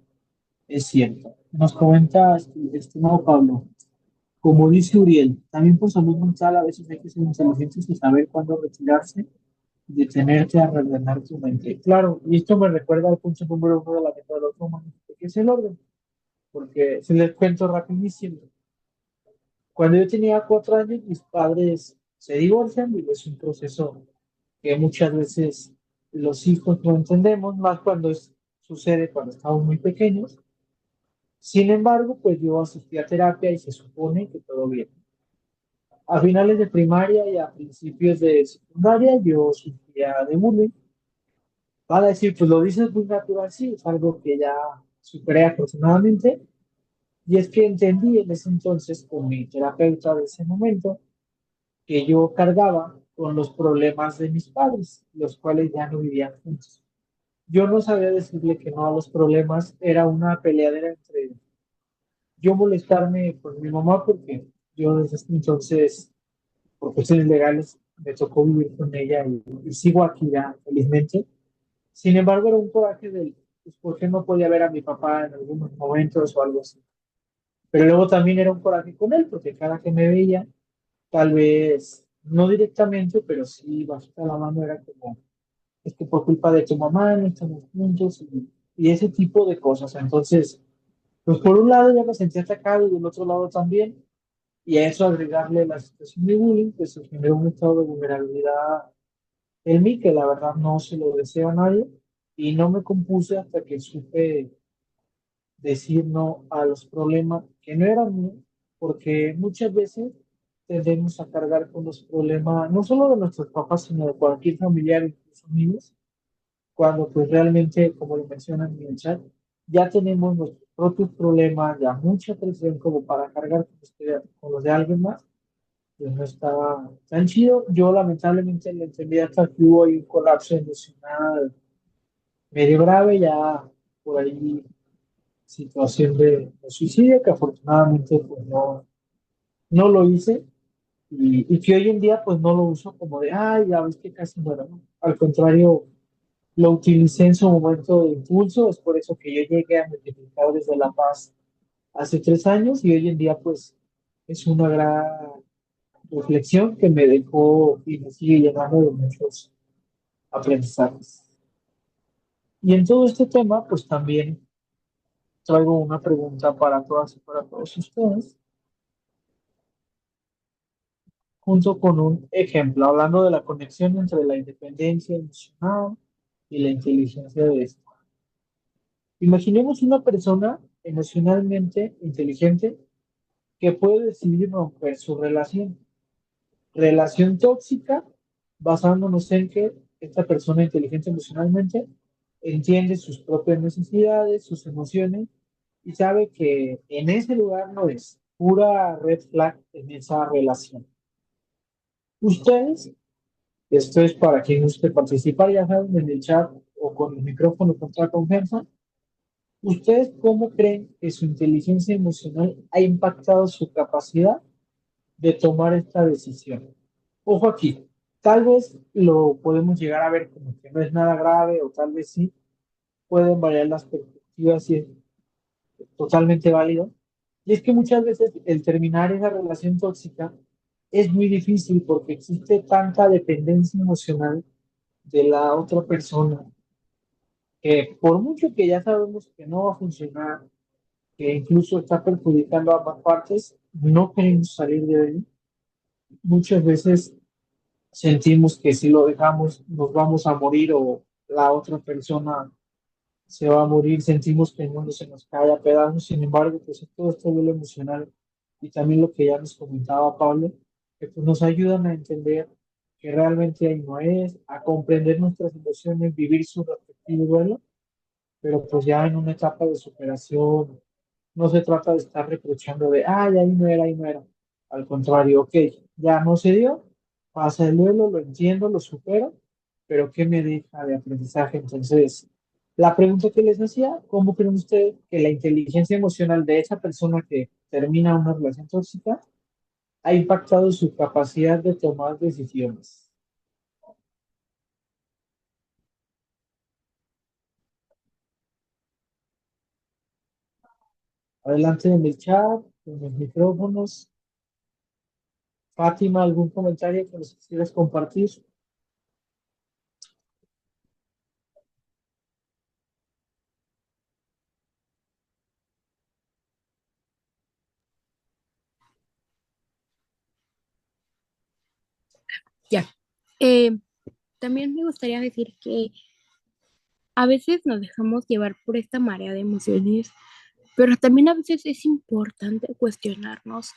Es cierto. Nos comenta estimado Pablo, como dice Uriel, también por salud mental a veces hay que ser inteligentes y saber cuándo retirarse y detenerte a reordenar tu mente. Claro, y esto me recuerda al punto número uno de la metodología humana, que es el orden, porque se les cuento rapidísimo. Cuando yo tenía 4 años, mis padres se divorcian y es un proceso que muchas veces los hijos no entendemos, más cuando sucede cuando estamos muy pequeños. Sin embargo, pues yo asistí a terapia y se supone que todo bien. A finales de primaria y a principios de secundaria yo sufría de bullying. Van a decir, pues lo dices muy natural, sí, es algo que ya superé afortunadamente. Y es que entendí en ese entonces con mi terapeuta de ese momento que yo cargaba con los problemas de mis padres, los cuales ya no vivían juntos. Yo no sabía decirle que no a los problemas, era una peleadera entre yo molestarme por mi mamá porque yo desde ese entonces, por cuestiones legales, me tocó vivir con ella y sigo aquí ya, felizmente. Sin embargo, era un coraje del, pues, ¿por qué no podía ver a mi papá en algunos momentos o algo así? Pero luego también era un coraje con él, porque cada que me veía, tal vez no directamente, pero sí bajita la mano, era como, es que por culpa de tu mamá no estamos juntos y ese tipo de cosas. Entonces, pues por un lado ya me sentí atacado y del otro lado también, y a eso agregarle la situación de bullying, pues se generó un estado de vulnerabilidad en mí que la verdad no se lo deseo a nadie y no me compuse hasta que supe decir no a los problemas que no eran míos, porque muchas veces tendemos a cargar con los problemas no solo de nuestros papás, sino de cualquier familiar, incluso amigos, cuando pues realmente, como lo mencionan en el chat, ya tenemos nuestros propios problemas, ya mucha presión como para cargar con los de alguien más, pues no está tan chido. Yo lamentablemente le entendí hasta que hubo ahí un colapso emocional medio grave, ya por ahí situación de suicidio, que afortunadamente pues no lo hice y que hoy en día pues no lo uso como de, ay, ya ves que casi muero, ¿no? Al contrario, lo utilicé en su momento de impulso, es por eso que yo llegué a Multiplicadores de La Paz hace 3 años y hoy en día pues es una gran reflexión que me dejó y me sigue llenando de muchos aprendizajes. Y en todo este tema pues también traigo una pregunta para todas y para todos ustedes, junto con un ejemplo, hablando de la conexión entre la independencia emocional y la inteligencia de esta. Imaginemos una persona emocionalmente inteligente que puede decidir romper su relación tóxica, basándonos en que esta persona inteligente emocionalmente entiende sus propias necesidades, sus emociones y sabe que en ese lugar no es pura red flag en esa relación. Ustedes, esto es para quien guste participar, ya saben, en el chat o con el micrófono con toda confianza. ¿Ustedes cómo creen que su inteligencia emocional ha impactado su capacidad de tomar esta decisión? Ojo aquí, tal vez lo podemos llegar a ver como que no es nada grave o tal vez sí, pueden variar las perspectivas y es totalmente válido. Y es que muchas veces el terminar esa relación tóxica es muy difícil porque existe tanta dependencia emocional de la otra persona que por mucho que ya sabemos que no va a funcionar, que incluso está perjudicando a ambas partes, no queremos salir de ahí. Muchas veces sentimos que si lo dejamos nos vamos a morir o la otra persona se va a morir, sentimos que el mundo se nos cae a pedazos, sin embargo, pues todo este duelo emocional y también lo que ya nos comentaba Pablo, que pues nos ayudan a entender que realmente ahí no es, a comprender nuestras emociones, vivir su respectivo duelo, pero pues ya en una etapa de superación, no se trata de estar reprochando de, ay, ahí no era, ahí no era. Al contrario, ok, ya no se dio, pasa el duelo, lo entiendo, lo supero, pero ¿qué me deja de aprendizaje? Entonces, la pregunta que les hacía, ¿cómo creen ustedes que la inteligencia emocional de esa persona que termina una relación tóxica ha impactado su capacidad de tomar decisiones? Adelante en el chat, en los micrófonos. Fátima, ¿algún comentario que nos quisieras compartir? Ya. Eh, También me gustaría decir que a veces nos dejamos llevar por esta marea de emociones, pero también a veces es importante cuestionarnos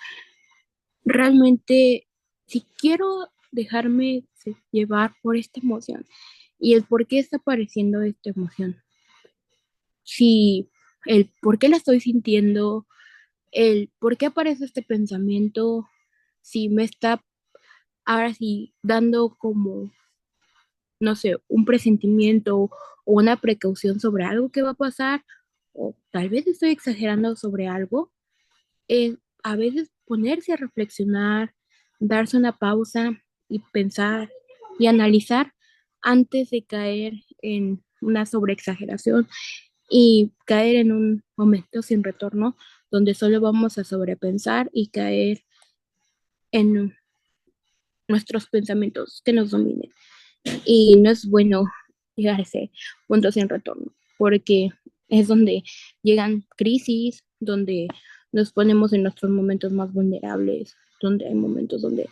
realmente si quiero dejarme llevar por esta emoción y el por qué está apareciendo esta emoción. Si el por qué la estoy sintiendo, el por qué aparece este pensamiento, si me está ahora sí dando como, no sé, un presentimiento o una precaución sobre algo que va a pasar, o tal vez estoy exagerando sobre algo, a veces ponerse a reflexionar, darse una pausa y pensar y analizar antes de caer en una sobreexageración y caer en un momento sin retorno donde solo vamos a sobrepensar y caer en nuestros pensamientos que nos dominen. Y no es bueno llegar a ese punto sin retorno, porque es donde llegan crisis, donde nos ponemos en nuestros momentos más vulnerables, donde hay momentos donde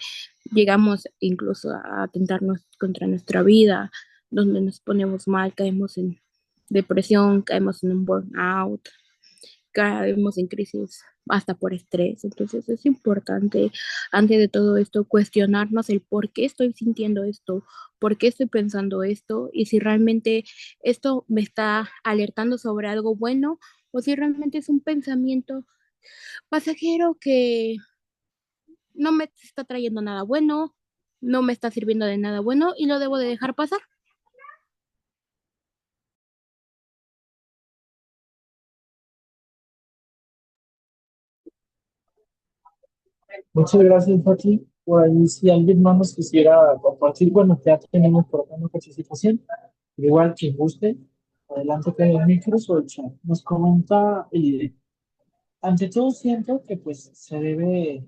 llegamos incluso a atentarnos contra nuestra vida, donde nos ponemos mal, caemos en depresión, caemos en un burnout, caemos en crisis hasta por estrés. Entonces es importante, antes de todo esto, cuestionarnos el por qué estoy sintiendo esto, por qué estoy pensando esto y si realmente esto me está alertando sobre algo bueno o si realmente es un pensamiento pasajero que no me está trayendo nada bueno, no me está sirviendo de nada bueno y lo debo de dejar pasar. Muchas gracias, Fati. Por ahí, si alguien más nos quisiera compartir, bueno, ya tenemos por acá una participación. Igual quien guste, adelante con los micros o el chat. Nos comenta el IDE. Ante todo, siento que pues se debe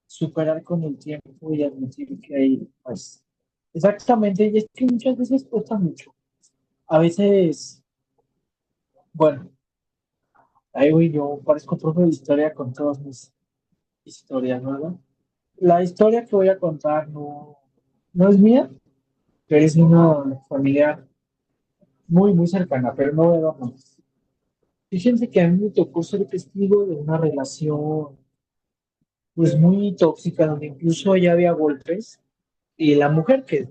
superar con el tiempo y admitir que hay, pues, exactamente, y es que muchas veces cuesta mucho. A veces, bueno, ahí voy yo, parezco profe de historia con todas mis historias, ¿verdad? La historia que voy a contar no es mía, pero es una familiar muy cercana, pero no voy a dar nombres. Fíjense que a mí me tocó ser testigo de una relación pues muy tóxica, donde incluso ya había golpes, y la mujer que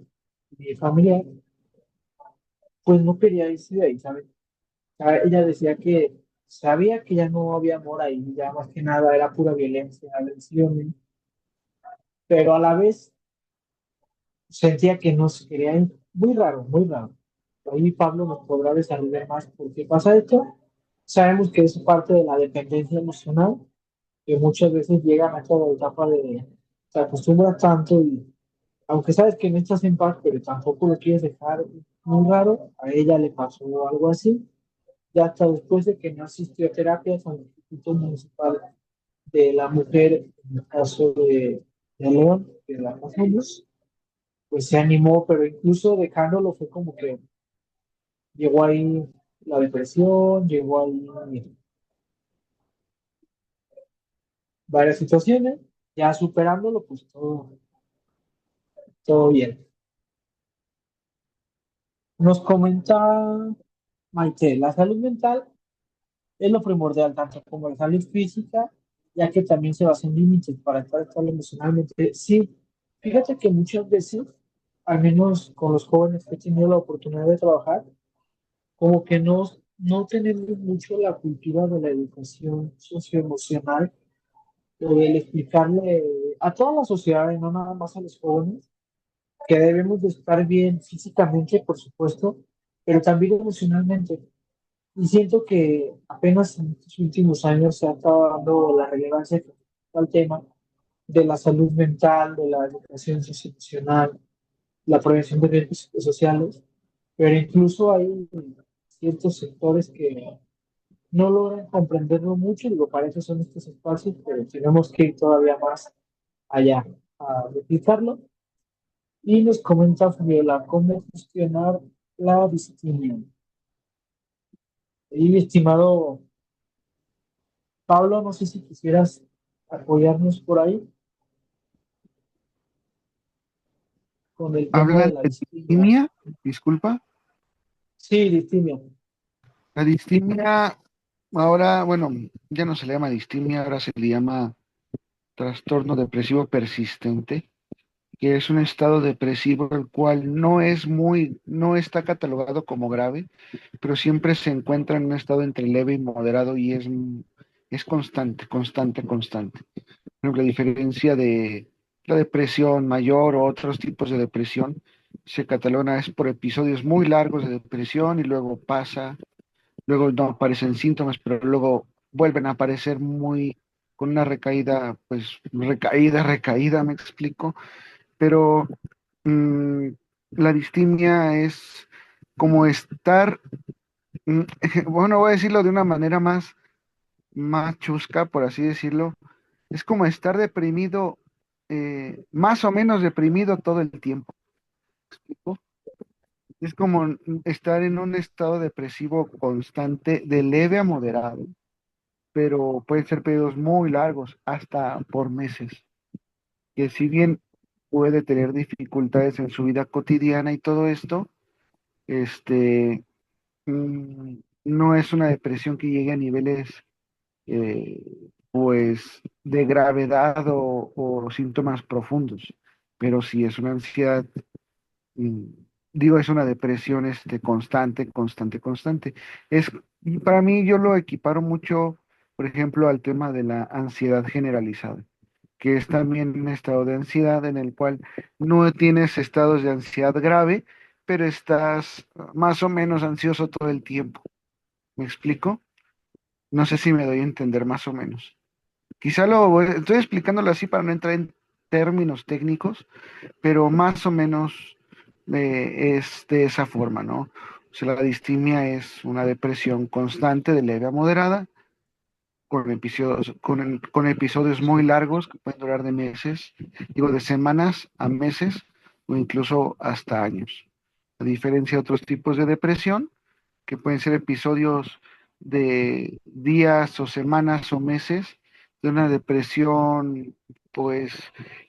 mi familia pues no quería irse de ahí, ¿sabes? O sea, ella decía que sabía que ya no había amor ahí, ya más que nada era pura violencia, agresiones, pero a la vez sentía que no se quería ir. Muy raro, muy raro. Ahí Pablo nos podrá desarrollar más por qué pasa esto. Sabemos que es parte de la dependencia emocional, que muchas veces llegan a esta etapa de se acostumbra tanto y aunque sabes que no estás en paz, pero tampoco lo quieres dejar. Muy raro, a ella le pasó algo así, ya hasta después de que no asistió a terapias al Instituto Municipal de la Mujer, en el caso de León, que la pasamos, pues se animó, pero incluso dejándolo fue como que llegó ahí la depresión, llegó ahí varias situaciones, ya superándolo, pues todo bien. Nos comenta Maite, la salud mental es lo primordial, tanto como la salud física, ya que también se basa en límites para estar estable emocionalmente. Sí, fíjate que muchas veces, al menos con los jóvenes que he tenido la oportunidad de trabajar, como que no tenemos mucho la cultura de la educación socioemocional o del explicarle a toda la sociedad y no nada más a los jóvenes que debemos de estar bien físicamente, por supuesto, pero también emocionalmente. Y siento que apenas en estos últimos años se ha estado dando la relevancia que al tema de la salud mental, de la educación socioemocional, la prevención de riesgos psicosociales, pero incluso hay ciertos sectores que no logran comprenderlo mucho, digo, para eso son estos espacios, pero tenemos que ir todavía más allá a replicarlo. Y nos comenta Fabiola cómo gestionar la distimia. Y estimado Pablo, no sé si quisieras apoyarnos por ahí con el tema de Hablan la de distimia. distimia, disculpa. Sí, distimia. La distimia, ahora, bueno, ya no se le llama distimia, ahora se le llama trastorno depresivo persistente, que es un estado depresivo el cual no está catalogado como grave, pero siempre se encuentra en un estado entre leve y moderado y es constante, constante, constante. Por ejemplo, la diferencia de la depresión mayor o otros tipos de depresión se cataloga es por episodios muy largos de depresión y luego pasa, luego no aparecen síntomas, pero luego vuelven a aparecer muy con una recaída, pues recaída, me explico, pero mm, la distimia es como estar, mm, bueno, voy a decirlo de una manera más chusca, por así decirlo, es como estar deprimido, más o menos deprimido todo el tiempo. ¿Me explico? Es como estar en un estado depresivo constante de leve a moderado, pero pueden ser periodos muy largos, hasta por meses, que si bien puede tener dificultades en su vida cotidiana y todo esto, este, no es una depresión que llegue a niveles, eh, pues, de gravedad o síntomas profundos, pero sí es una ansiedad, mm, digo, es una depresión constante, constante, constante. Es, y para mí yo lo equiparo mucho, por ejemplo, al tema de la ansiedad generalizada, que es también un estado de ansiedad en el cual no tienes estados de ansiedad grave, pero estás más o menos ansioso todo el tiempo. ¿Me explico? No sé si me doy a entender más o menos. Estoy explicándolo así para no entrar en términos técnicos, pero más o menos es de esa forma, ¿no? O sea, la distimia es una depresión constante de leve a moderada, con episodios muy largos que pueden durar de meses, digo, de semanas a meses o incluso hasta años. A diferencia de otros tipos de depresión, que pueden ser episodios de días o semanas o meses, de una depresión, pues,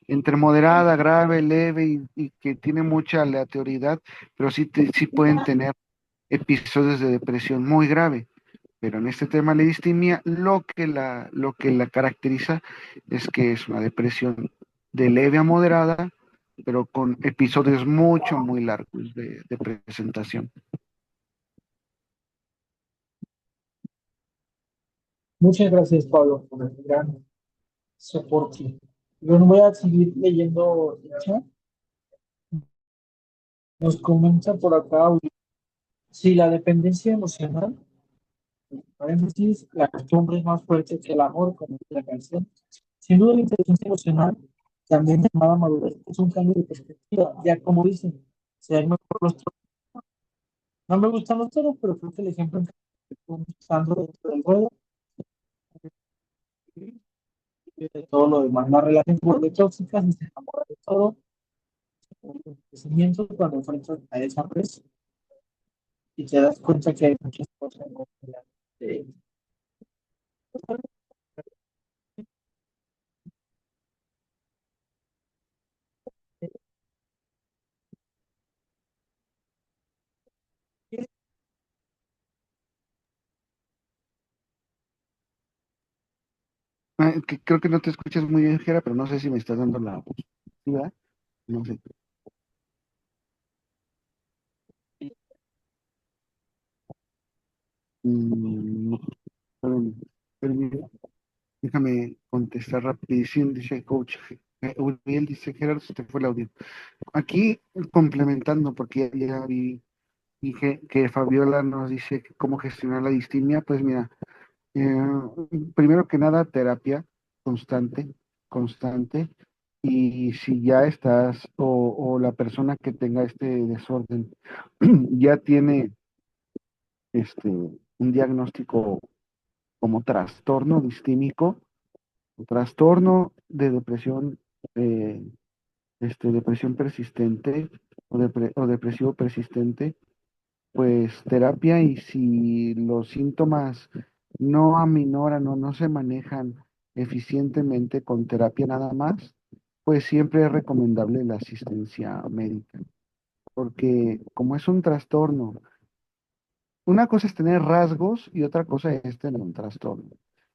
entre moderada, grave, leve y que tiene mucha aleatoriedad, pero sí pueden tener episodios de depresión muy grave. Pero en este tema de la distimia, lo que la caracteriza es que es una depresión de leve a moderada, pero con episodios muy largos de presentación. Muchas gracias, Pablo, por el gran soporte. Yo no voy a seguir leyendo el chat. Nos comenta por acá, si la dependencia emocional, paréntesis, la costumbre es más fuerte que el amor, como dice la canción. Sin duda, la inteligencia emocional, también llamada madurez, es un cambio de perspectiva. Ya como dicen, ser mejor los toros. No me gustan los toros, pero creo que el ejemplo que estoy usando dentro del juego, de todo lo demás, las relaciones tóxicas, y se enamora de todo, el crecimiento cuando enfrentas a esa presión y te das cuenta que hay muchas cosas de, Que creo que no te escuchas muy bien, Jera, pero no sé si me estás dando la voz. ¿Sí, verdad? No sé. No, espérame, déjame contestar rapidísimo, dice coach. Uriel dice, Gerardo, se te fue el audio. Aquí complementando, porque ya vi que Fabiola nos dice cómo gestionar la distimia, pues mira, eh, primero que nada, terapia constante, constante. Y si ya estás, o la persona que tenga este desorden ya tiene un diagnóstico como trastorno distímico, o trastorno de depresión, eh, depresión persistente o depresivo persistente, pues terapia, y si los síntomas no aminoran o no se manejan eficientemente con terapia nada más, pues siempre es recomendable la asistencia médica, porque como es un trastorno, una cosa es tener rasgos y otra cosa es tener un trastorno.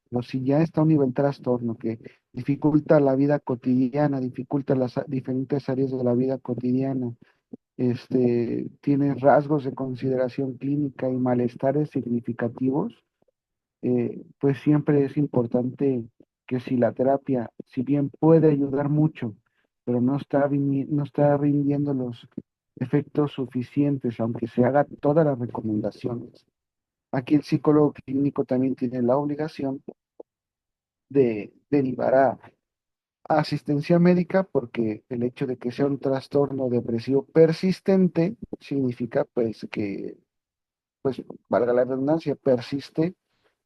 Pero si ya está a un nivel trastorno que dificulta la vida cotidiana, dificulta las diferentes áreas de la vida cotidiana, tiene rasgos de consideración clínica y malestares significativos, pues siempre es importante que si la terapia, si bien puede ayudar mucho, pero no está rindiendo los efectos suficientes, aunque se haga todas las recomendaciones. Aquí el psicólogo clínico también tiene la obligación de derivar a asistencia médica, porque el hecho de que sea un trastorno depresivo persistente significa pues que, pues valga la redundancia, persiste,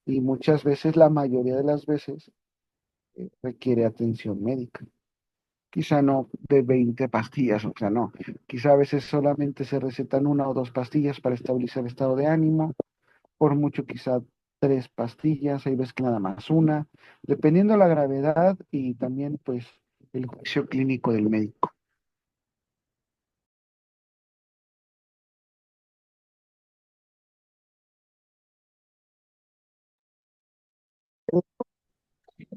y muchas veces, la mayoría de las veces, requiere atención médica, quizá no de 20 pastillas, o sea, no, quizá a veces solamente se recetan una o dos pastillas para estabilizar el estado de ánimo, por mucho quizá tres pastillas, hay veces que nada más una, dependiendo la gravedad y también pues el juicio clínico del médico.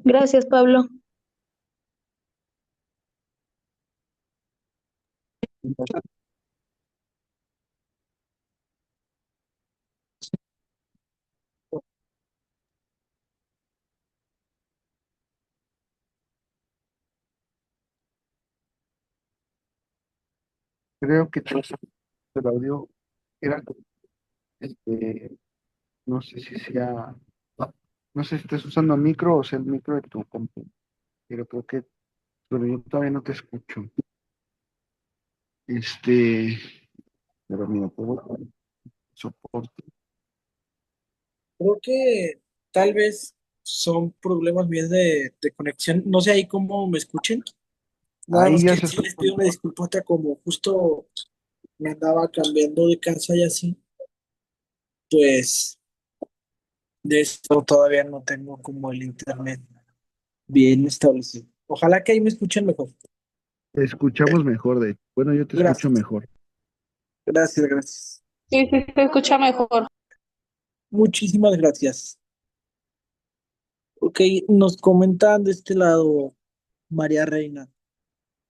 Gracias, Pablo. Creo que todo el audio era, este, no sé si sea, no sé si estás usando micro o sea el micro de tu compu, pero creo que, pero yo todavía no te escucho. Este, pero mira, puedo soporte. Creo que tal vez son problemas míos de conexión. No sé ahí cómo me escuchen. Nada Ahí más ya que se sí escucha. les pido una disculpota como justo me andaba cambiando de casa y así, pues de esto todavía no tengo como el internet bien establecido. Ojalá que ahí me escuchen mejor. Te escuchamos mejor, de hecho. Bueno, yo te escucho Gracias, mejor. gracias, gracias. Sí, sí, se escucha mejor. Muchísimas gracias. Ok, nos comentan de este lado, María Reina.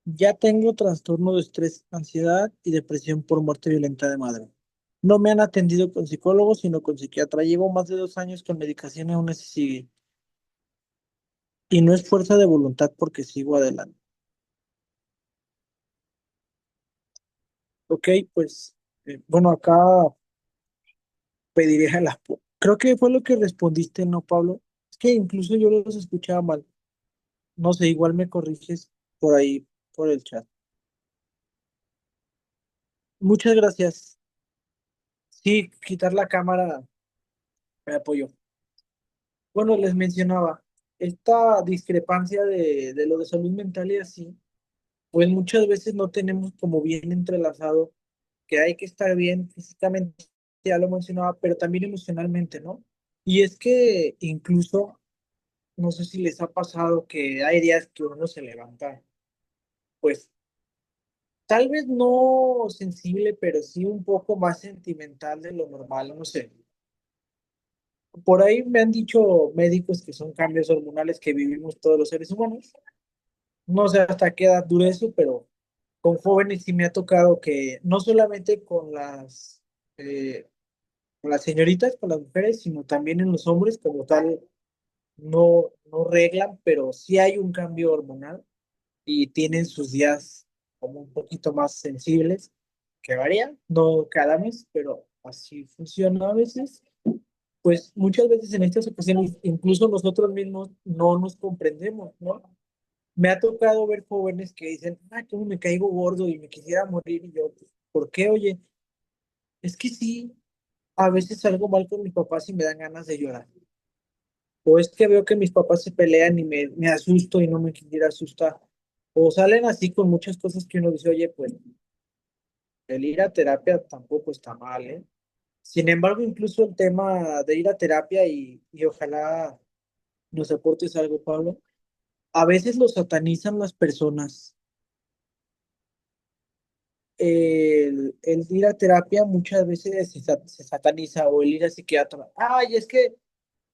Ya tengo trastorno de estrés, ansiedad y depresión por muerte violenta de madre. No me han atendido con psicólogos, sino con psiquiatra. Llevo más de 2 años con medicación y aún así sigue. Y no es fuerza de voluntad porque sigo adelante. Ok, pues, bueno, acá pediré a las... Creo que fue lo que respondiste, ¿no, Pablo? Es que incluso yo los escuchaba mal. No sé, igual me corriges por ahí, por el chat. Muchas gracias. Sí, quitar la cámara me apoyó. Bueno, les mencionaba, esta discrepancia de lo de salud mental y así, pues muchas veces no tenemos como bien entrelazado que hay que estar bien físicamente, ya lo mencionaba, pero también emocionalmente, ¿no? Y es que incluso, no sé si les ha pasado que hay días que uno se levanta, pues tal vez no sensible, pero sí un poco más sentimental de lo normal, no sé. Por ahí me han dicho médicos que son cambios hormonales que vivimos todos los seres humanos. No sé hasta qué edad dure eso, pero con jóvenes sí me ha tocado que no solamente con las señoritas, con las mujeres, sino también en los hombres como tal, no reglan, pero sí hay un cambio hormonal y tienen sus días como un poquito más sensibles, que varían, no cada mes, pero así funciona a veces. Pues muchas veces en estas ocasiones, incluso nosotros mismos no nos comprendemos, ¿no? Me ha tocado ver jóvenes que dicen, ah, cómo me caigo gordo y me quisiera morir. Y yo, pues, ¿por qué? Oye, es que sí, a veces salgo mal con mis papás y me dan ganas de llorar. O es que veo que mis papás se pelean y me asusto y no me quisiera asustar. O salen así con muchas cosas que uno dice, oye, pues el ir a terapia tampoco está mal, ¿eh? Sin embargo, incluso el tema de ir a terapia y ojalá nos aportes algo, Pablo, a veces lo satanizan las personas. El ir a terapia muchas veces se sataniza o el ir al psiquiatra. Ay, es que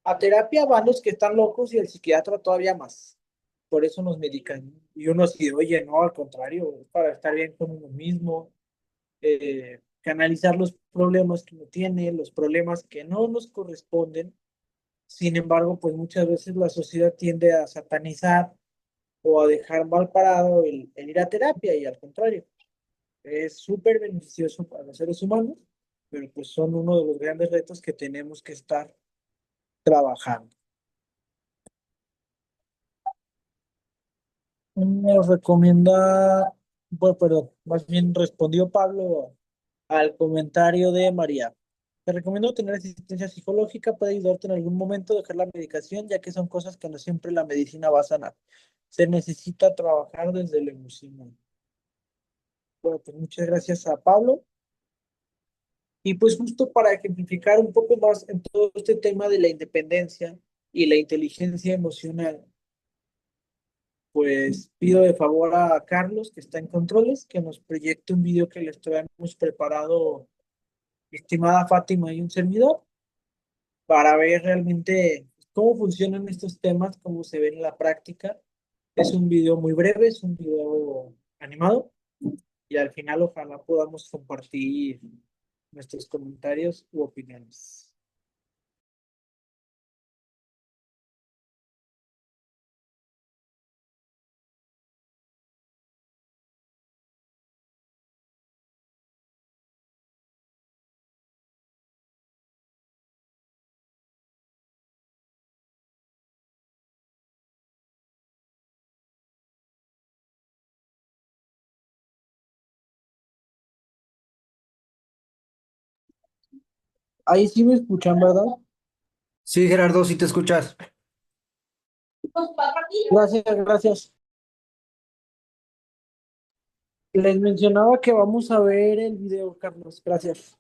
a terapia van los que están locos y el psiquiatra todavía más. Por eso nos medican. Y uno así, oye, no, al contrario, es para estar bien con uno mismo, canalizar los problemas que uno tiene, los problemas que no nos corresponden. Sin embargo, pues muchas veces la sociedad tiende a satanizar o a dejar mal parado el ir a terapia y al contrario. Es súper beneficioso para los seres humanos, pero pues son uno de los grandes retos que tenemos que estar trabajando. Nos recomienda, bueno, perdón, más bien respondió Pablo al comentario de María. Te recomiendo tener asistencia psicológica, puede ayudarte en algún momento a dejar la medicación, ya que son cosas que no siempre la medicina va a sanar. Se necesita trabajar desde lo emocional. Bueno, pues muchas gracias a Pablo. Y pues justo para ejemplificar un poco más en todo este tema de la independencia y la inteligencia emocional, pues pido de favor a Carlos, que está en controles, que nos proyecte un video que les traemos preparado, estimada Fátima y un servidor, para ver realmente cómo funcionan estos temas, cómo se ven en la práctica. Es un video muy breve, es un video animado y al final ojalá podamos compartir nuestros comentarios u opiniones. Ahí sí me escuchan, ¿verdad? Sí, Gerardo, sí te escuchas. Gracias, gracias. Les mencionaba que vamos a ver el video, Carlos. Gracias.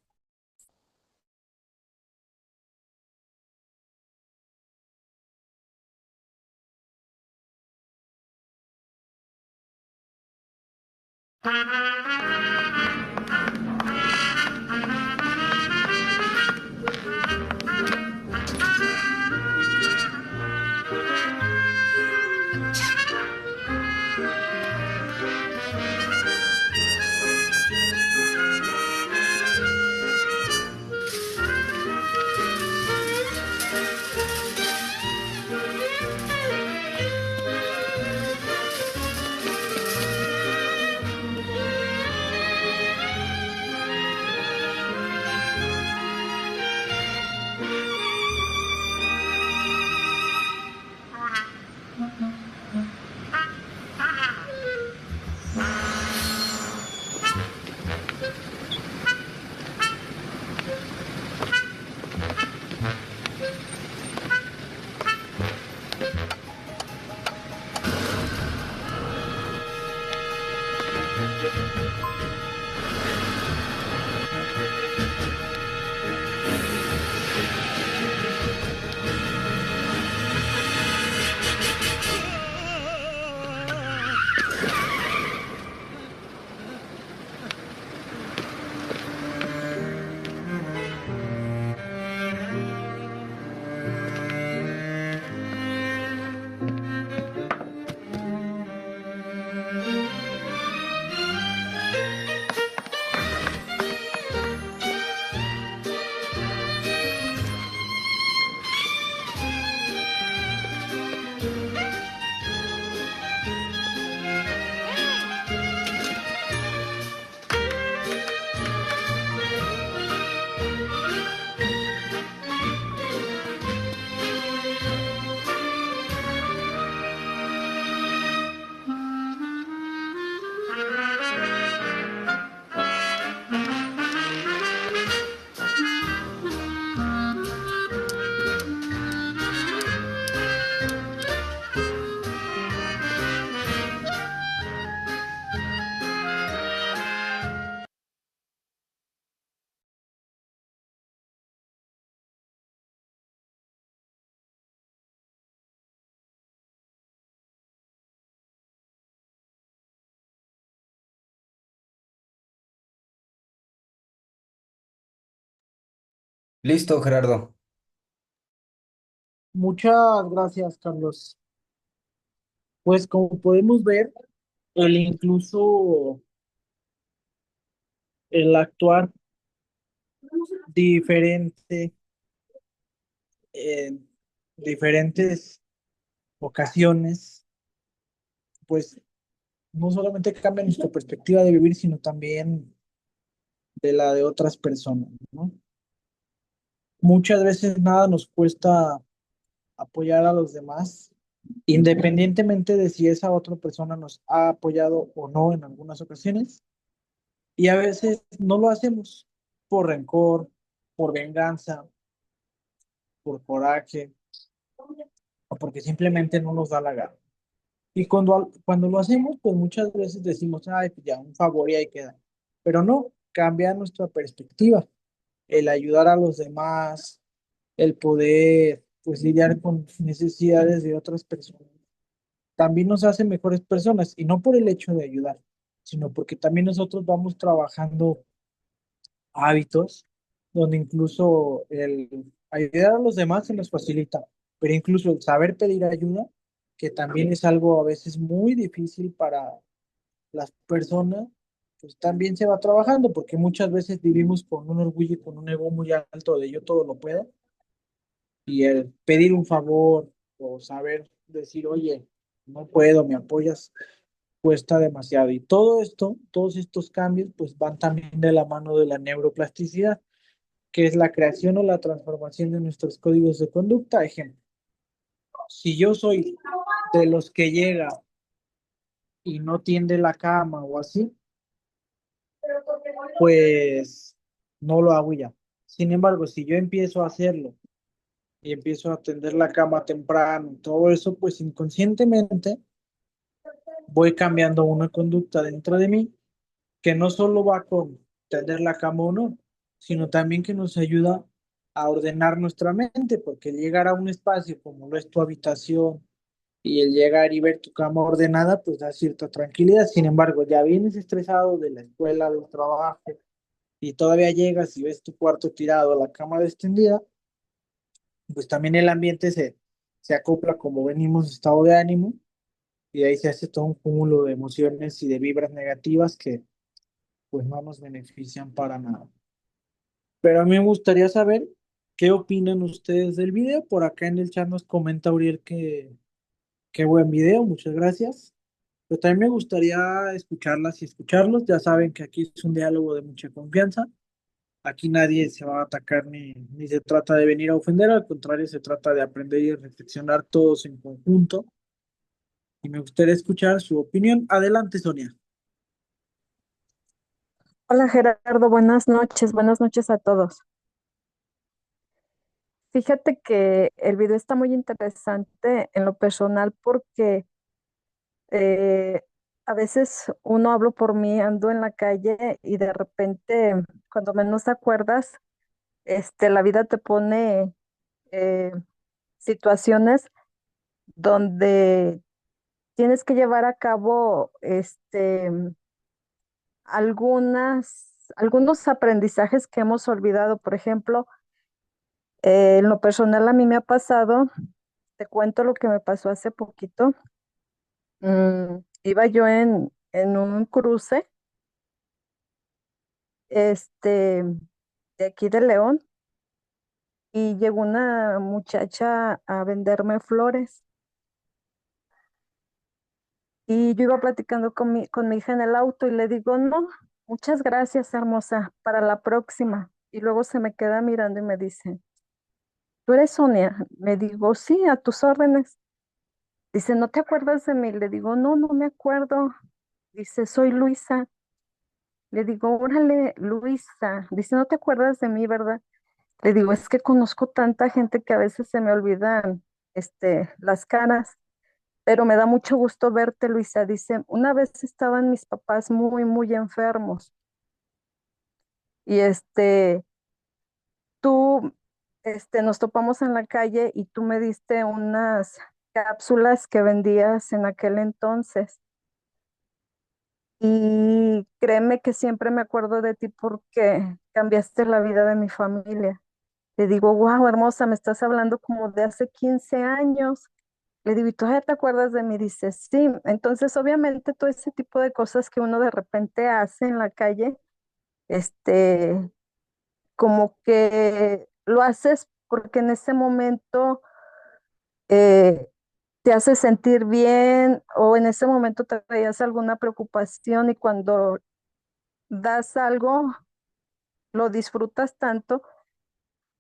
Listo, Gerardo. Muchas gracias, Carlos. Pues como podemos ver, incluso el actuar diferente en diferentes ocasiones, pues no solamente cambia nuestra perspectiva de vivir, sino también de la de otras personas, ¿no? Muchas veces nada nos cuesta apoyar a los demás, independientemente de si esa otra persona nos ha apoyado o no en algunas ocasiones, y a veces no lo hacemos por rencor, por venganza, por coraje, o porque simplemente no nos da la gana. Y cuando lo hacemos, pues muchas veces decimos, ay, pues ya, un favor y ahí queda. Pero no, cambia nuestra perspectiva. El ayudar a los demás, el poder, pues, lidiar con necesidades de otras personas, también nos hace mejores personas. Y no por el hecho de ayudar, sino porque también nosotros vamos trabajando hábitos donde incluso el ayudar a los demás se nos facilita, pero incluso el saber pedir ayuda, que también es algo a veces muy difícil para las personas, pues también se va trabajando, porque muchas veces vivimos con un orgullo y con un ego muy alto de yo todo lo puedo, y el pedir un favor o saber decir, oye, no puedo, me apoyas, cuesta demasiado. Y todo esto, todos estos cambios, pues van también de la mano de la neuroplasticidad, que es la creación o la transformación de nuestros códigos de conducta. Ejemplo, si yo soy de los que llega y no tiende la cama o así, pues no lo hago ya. Sin embargo, si yo empiezo a hacerlo y empiezo a tender la cama temprano, todo eso, pues inconscientemente voy cambiando una conducta dentro de mí que no solo va con tender la cama o no, sino también que nos ayuda a ordenar nuestra mente, porque el llegar a un espacio como lo es tu habitación y el llegar y ver tu cama ordenada, pues da cierta tranquilidad. Sin embargo, ya vienes estresado de la escuela, del trabajo, y todavía llegas y ves tu cuarto tirado, la cama extendida, pues también el ambiente se acopla como venimos estado de ánimo, y ahí se hace todo un cúmulo de emociones y de vibras negativas que pues no nos benefician para nada. Pero a mí me gustaría saber qué opinan ustedes del video. Por acá en el chat nos comenta Uriel que qué buen video, muchas gracias. Pero también me gustaría escucharlas y escucharlos. Ya saben que aquí es un diálogo de mucha confianza. Aquí nadie se va a atacar ni se trata de venir a ofender, al contrario, se trata de aprender y reflexionar todos en conjunto. Y me gustaría escuchar su opinión. Adelante, Sonia. Hola Gerardo, buenas noches a todos. Fíjate que el video está muy interesante en lo personal porque eh, a veces uno hablo por mí, ando en la calle y de repente, cuando menos te acuerdas, la vida te pone eh, situaciones donde tienes que llevar a cabo algunos aprendizajes que hemos olvidado. Por ejemplo, en lo personal a mí me ha pasado, te cuento lo que me pasó hace poquito. Iba yo en un cruce, de aquí de León, y llegó una muchacha a venderme flores. Y yo iba platicando con mi hija en el auto y le digo, no, muchas gracias, hermosa, para la próxima. Y luego se me queda mirando y me dice, ¿tú eres Sonia? Le digo, sí, a tus órdenes. Dice, ¿no te acuerdas de mí? Le digo, no, no me acuerdo. Dice, soy Luisa. Le digo, órale, Luisa. Dice, no te acuerdas de mí, ¿verdad? Le digo, es que conozco tanta gente que a veces se me olvidan, las caras, pero me da mucho gusto verte, Luisa. Dice, una vez estaban mis papás muy, muy enfermos y tú, nos topamos en la calle y tú me diste unas cápsulas que vendías en aquel entonces. Y créeme que siempre me acuerdo de ti porque cambiaste la vida de mi familia. Le digo, wow, hermosa, me estás hablando como de hace 15 años. Le digo, ¿y todavía te acuerdas de mí? Dice, sí. Entonces, obviamente, todo ese tipo de cosas que uno de repente hace en la calle, este, como que lo haces porque en ese momento eh, te hace sentir bien o en ese momento te traías alguna preocupación y cuando das algo, lo disfrutas tanto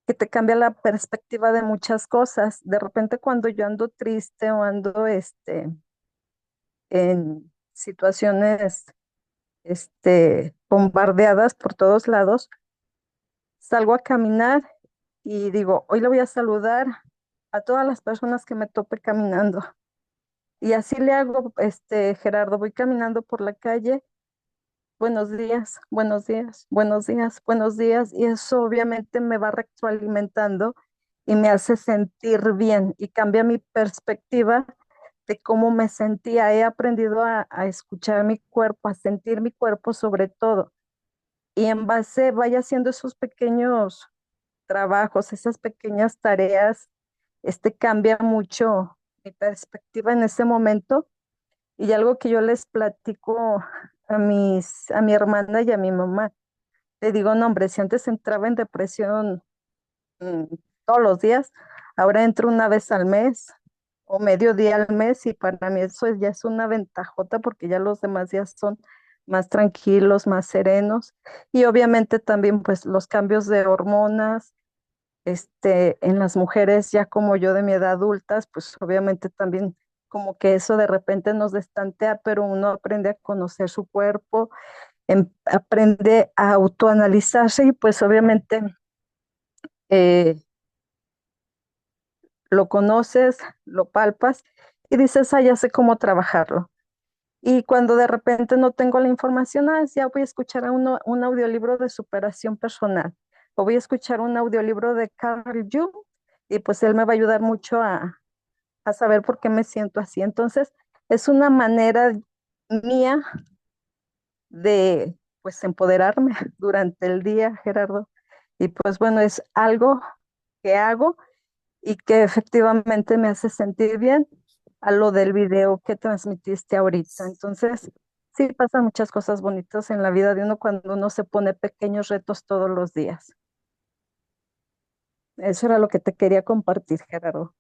que te cambia la perspectiva de muchas cosas. De repente cuando yo ando triste o ando en situaciones bombardeadas por todos lados, salgo a caminar y digo, hoy le voy a saludar a todas las personas que me tope caminando. Y así le hago, Gerardo, voy caminando por la calle, buenos días, buenos días, buenos días, buenos días, y eso obviamente me va retroalimentando y me hace sentir bien y cambia mi perspectiva de cómo me sentía. He aprendido a escuchar mi cuerpo, a sentir mi cuerpo sobre todo. Y en base, vaya haciendo esos pequeños trabajos, esas pequeñas tareas, cambia mucho mi perspectiva en ese momento. Y algo que yo les platico a mi hermana y a mi mamá, le digo, no, hombre, si antes entraba en depresión mm, todos los días, ahora entro una vez al mes o medio día al mes y para mí eso ya es una ventajota porque ya los demás días son más tranquilos, más serenos y obviamente también pues los cambios de hormonas, en las mujeres ya como yo de mi edad adultas, pues obviamente también como que eso de repente nos destantea, pero uno aprende a conocer su cuerpo, aprende a autoanalizarse y pues obviamente eh, lo conoces, lo palpas y dices, ah, ya sé cómo trabajarlo. Y cuando de repente no tengo la información, ah, ya voy a escuchar un audiolibro de superación personal o voy a escuchar un audiolibro de Carl Jung y pues él me va a ayudar mucho a saber por qué me siento así. Entonces, es una manera mía de pues empoderarme durante el día, Gerardo. Y pues bueno, es algo que hago y que efectivamente me hace sentir bien a lo del video que transmitiste ahorita. Entonces, sí pasan muchas cosas bonitas en la vida de uno cuando uno se pone pequeños retos todos los días. Eso era lo que te quería compartir, Gerardo.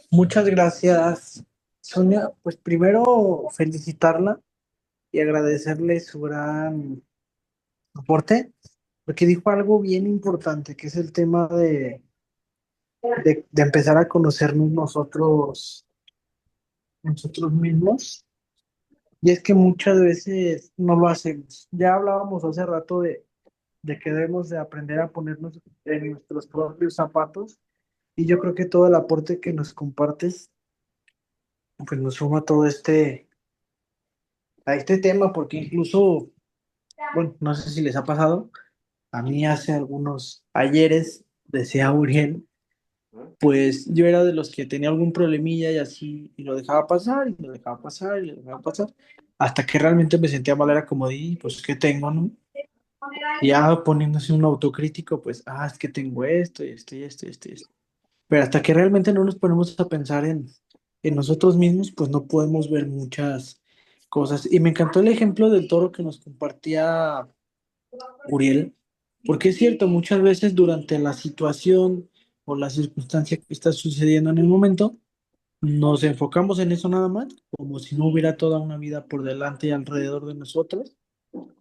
Muchas gracias, Sonia. Pues primero felicitarla y agradecerle su gran aporte, porque dijo algo bien importante, que es el tema de empezar a conocernos nosotros mismos. Y es que muchas veces no lo hacemos. Ya hablábamos hace rato de que debemos de aprender a ponernos en nuestros propios zapatos. Y yo creo que todo el aporte que nos compartes, pues nos suma todo a este tema, porque incluso, bueno, no sé si les ha pasado, a mí hace algunos ayeres, decía Uriel, pues yo era de los que tenía algún problemilla y así, y lo dejaba pasar, y lo dejaba pasar, y lo dejaba pasar, hasta que realmente me sentía mal, era como de, "Y, pues, ¿qué tengo, no?". Y ya poniéndose un autocrítico, pues, es que tengo esto, y esto, y esto, y esto, y esto. Pero hasta que realmente no nos ponemos a pensar en nosotros mismos, pues no podemos ver muchas cosas. Y me encantó el ejemplo del toro que nos compartía Uriel, porque es cierto, muchas veces durante la situación o la circunstancia que está sucediendo en el momento, nos enfocamos en eso nada más, como si no hubiera toda una vida por delante y alrededor de nosotros,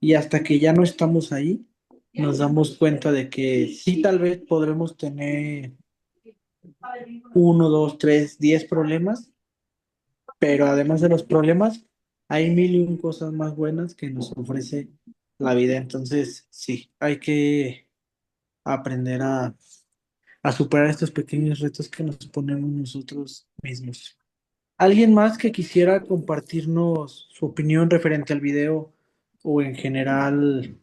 y hasta que ya no estamos ahí, nos damos cuenta de que sí, tal vez podremos tener uno, dos, tres, 10 problemas, pero además de los problemas, hay mil y un cosas más buenas que nos ofrece la vida. Entonces, sí, hay que aprender a superar estos pequeños retos que nos ponemos nosotros mismos. ¿Alguien más que quisiera compartirnos su opinión referente al video o en general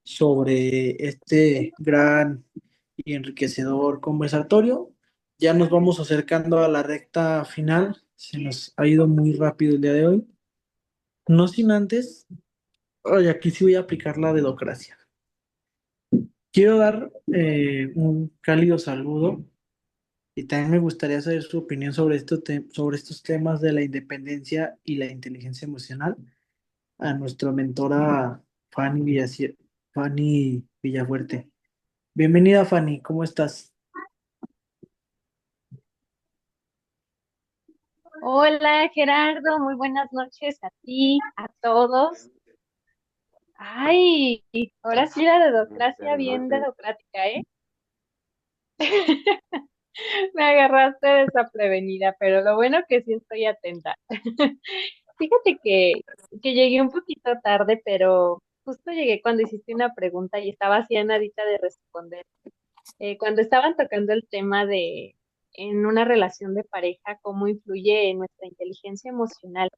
sobre este gran y enriquecedor conversatorio? Ya nos vamos acercando a la recta final. Se nos ha ido muy rápido el día de hoy. No sin antes, oye, aquí sí voy a aplicar la dedocracia. Quiero dar un cálido saludo y también me gustaría saber su opinión sobre, sobre estos temas de la independencia y la inteligencia emocional a nuestra mentora Fanny Villafuerte. Bienvenida, Fanny, ¿cómo estás? Hola Gerardo, muy buenas noches a ti, a todos. Ay, ahora sí la dedocracia bien dedocrática, ¿eh? Me agarraste desaprevenida, pero lo bueno que sí estoy atenta. Fíjate que llegué un poquito tarde, pero justo llegué cuando hiciste una pregunta y estaba así a nadita de responder. Cuando estaban tocando el tema de en una relación de pareja, cómo influye en nuestra inteligencia emocional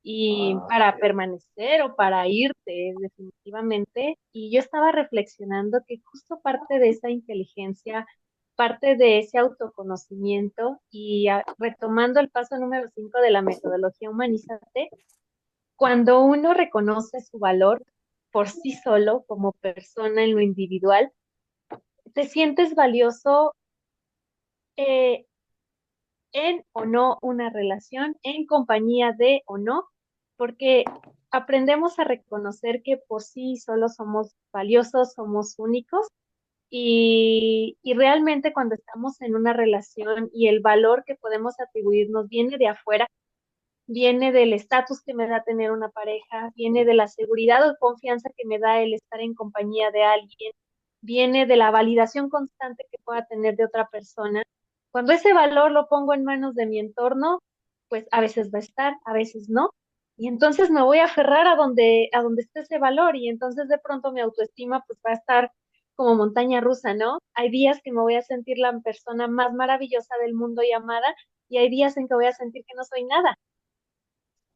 y para permanecer o para irte definitivamente. Y yo estaba reflexionando que justo parte de esa inteligencia, parte de ese autoconocimiento y retomando el paso número 5 de la metodología Humanízate, cuando uno reconoce su valor por sí solo como persona en lo individual, te sientes valioso eh, en o no una relación, en compañía de o no, porque aprendemos a reconocer que por sí solo somos valiosos, somos únicos y realmente cuando estamos en una relación y el valor que podemos atribuirnos viene de afuera, viene del estatus que me da tener una pareja, viene de la seguridad o confianza que me da el estar en compañía de alguien, viene de la validación constante que pueda tener de otra persona. Cuando ese valor lo pongo en manos de mi entorno, pues a veces va a estar, a veces no. Y entonces me voy a aferrar a donde esté ese valor y entonces de pronto mi autoestima pues va a estar como montaña rusa, ¿no? Hay días que me voy a sentir la persona más maravillosa del mundo y amada y hay días en que voy a sentir que no soy nada.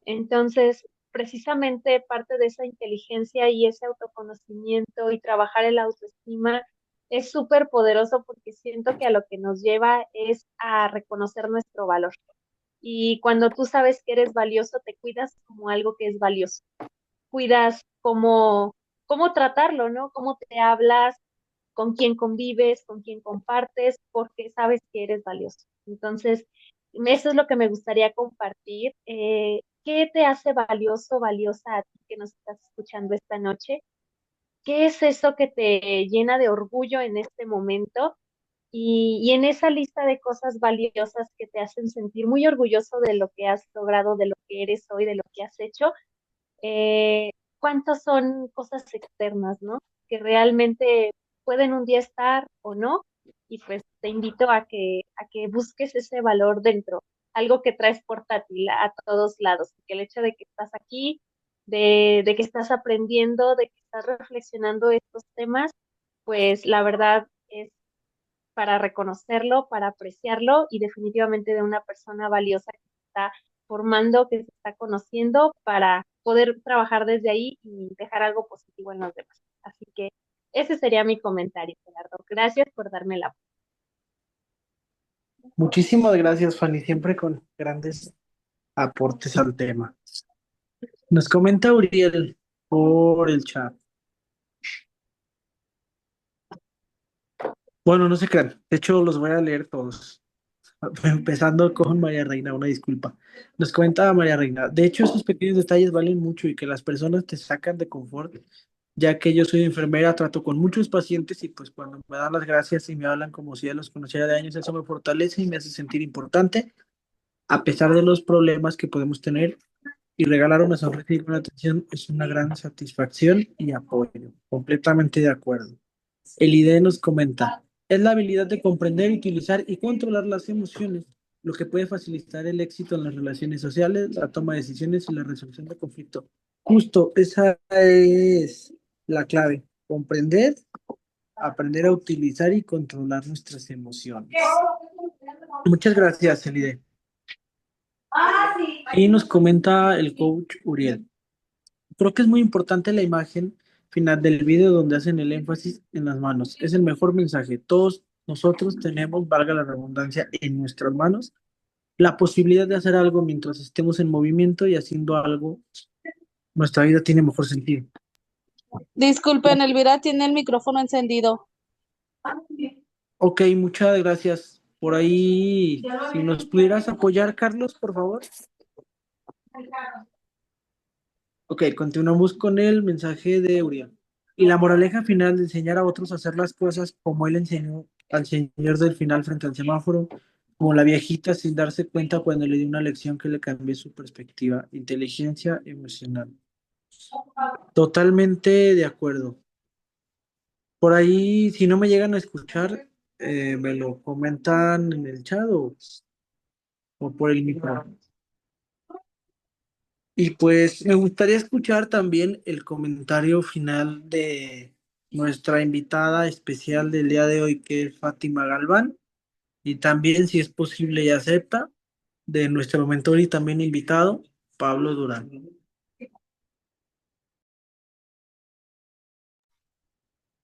Entonces, precisamente parte de esa inteligencia y ese autoconocimiento y trabajar el autoestima es súper poderoso porque siento que a lo que nos lleva es a reconocer nuestro valor. Y cuando tú sabes que eres valioso, te cuidas como algo que es valioso. Cuidas cómo tratarlo, ¿no? Cómo te hablas, con quién convives, con quién compartes, porque sabes que eres valioso. Entonces, eso es lo que me gustaría compartir. ¿Qué te hace valioso, valiosa a ti que nos estás escuchando esta noche? ¿Qué es eso que te llena de orgullo en este momento? Y en esa lista de cosas valiosas que te hacen sentir muy orgulloso de lo que has logrado, de lo que eres hoy, de lo que has hecho, cuántas son cosas externas, ¿no? Que realmente pueden un día estar o no, y pues te invito a que busques ese valor dentro, algo que traes portátil a todos lados, que el hecho de que estás aquí, de que estás aprendiendo, de que estás reflexionando estos temas, pues la verdad es para reconocerlo, para apreciarlo y definitivamente de una persona valiosa que se está formando, que se está conociendo para poder trabajar desde ahí y dejar algo positivo en los demás. Así que ese sería mi comentario, Gerardo. Gracias por darme la. Muchísimas gracias, Fanny, siempre con grandes aportes al tema. Nos comenta Uriel por el chat. Bueno, no se crean, de hecho los voy a leer todos. Empezando con María Reina, una disculpa. Nos comenta María Reina, de hecho esos pequeños detalles valen mucho y que las personas te sacan de confort, ya que yo soy enfermera, trato con muchos pacientes y pues cuando me dan las gracias y me hablan como si ya los conociera de años, eso me fortalece y me hace sentir importante, a pesar de los problemas que podemos tener y regalar una sonrisa y una atención es una gran satisfacción y apoyo. Completamente de acuerdo. El IDE nos comenta, es la habilidad de comprender, utilizar y controlar las emociones, lo que puede facilitar el éxito en las relaciones sociales, la toma de decisiones y la resolución de conflictos. Justo, esa es la clave. Comprender, aprender a utilizar y controlar nuestras emociones. Muchas gracias, Elide. Y nos comenta el coach Uriel. Creo que es muy importante la imagen final del video donde hacen el énfasis en las manos. Es el mejor mensaje. Todos nosotros tenemos, valga la redundancia, en nuestras manos la posibilidad de hacer algo mientras estemos en movimiento y haciendo algo, nuestra vida tiene mejor sentido. Disculpen, Elvira tiene el micrófono encendido. Ok, muchas gracias. Por ahí, si nos pudieras apoyar, Carlos, por favor. Ok, continuamos con el mensaje de Uriel. Y la moraleja final de enseñar a otros a hacer las cosas como él enseñó al señor del final frente al semáforo, como la viejita sin darse cuenta cuando le dio una lección que le cambió su perspectiva, inteligencia emocional. Totalmente de acuerdo. Por ahí, si no me llegan a escuchar, me lo comentan en el chat o por el micrófono. Y pues me gustaría escuchar también el comentario final de nuestra invitada especial del día de hoy, que es Fátima Galván, y también, si es posible y acepta, de nuestro mentor y también invitado, Pablo Durán.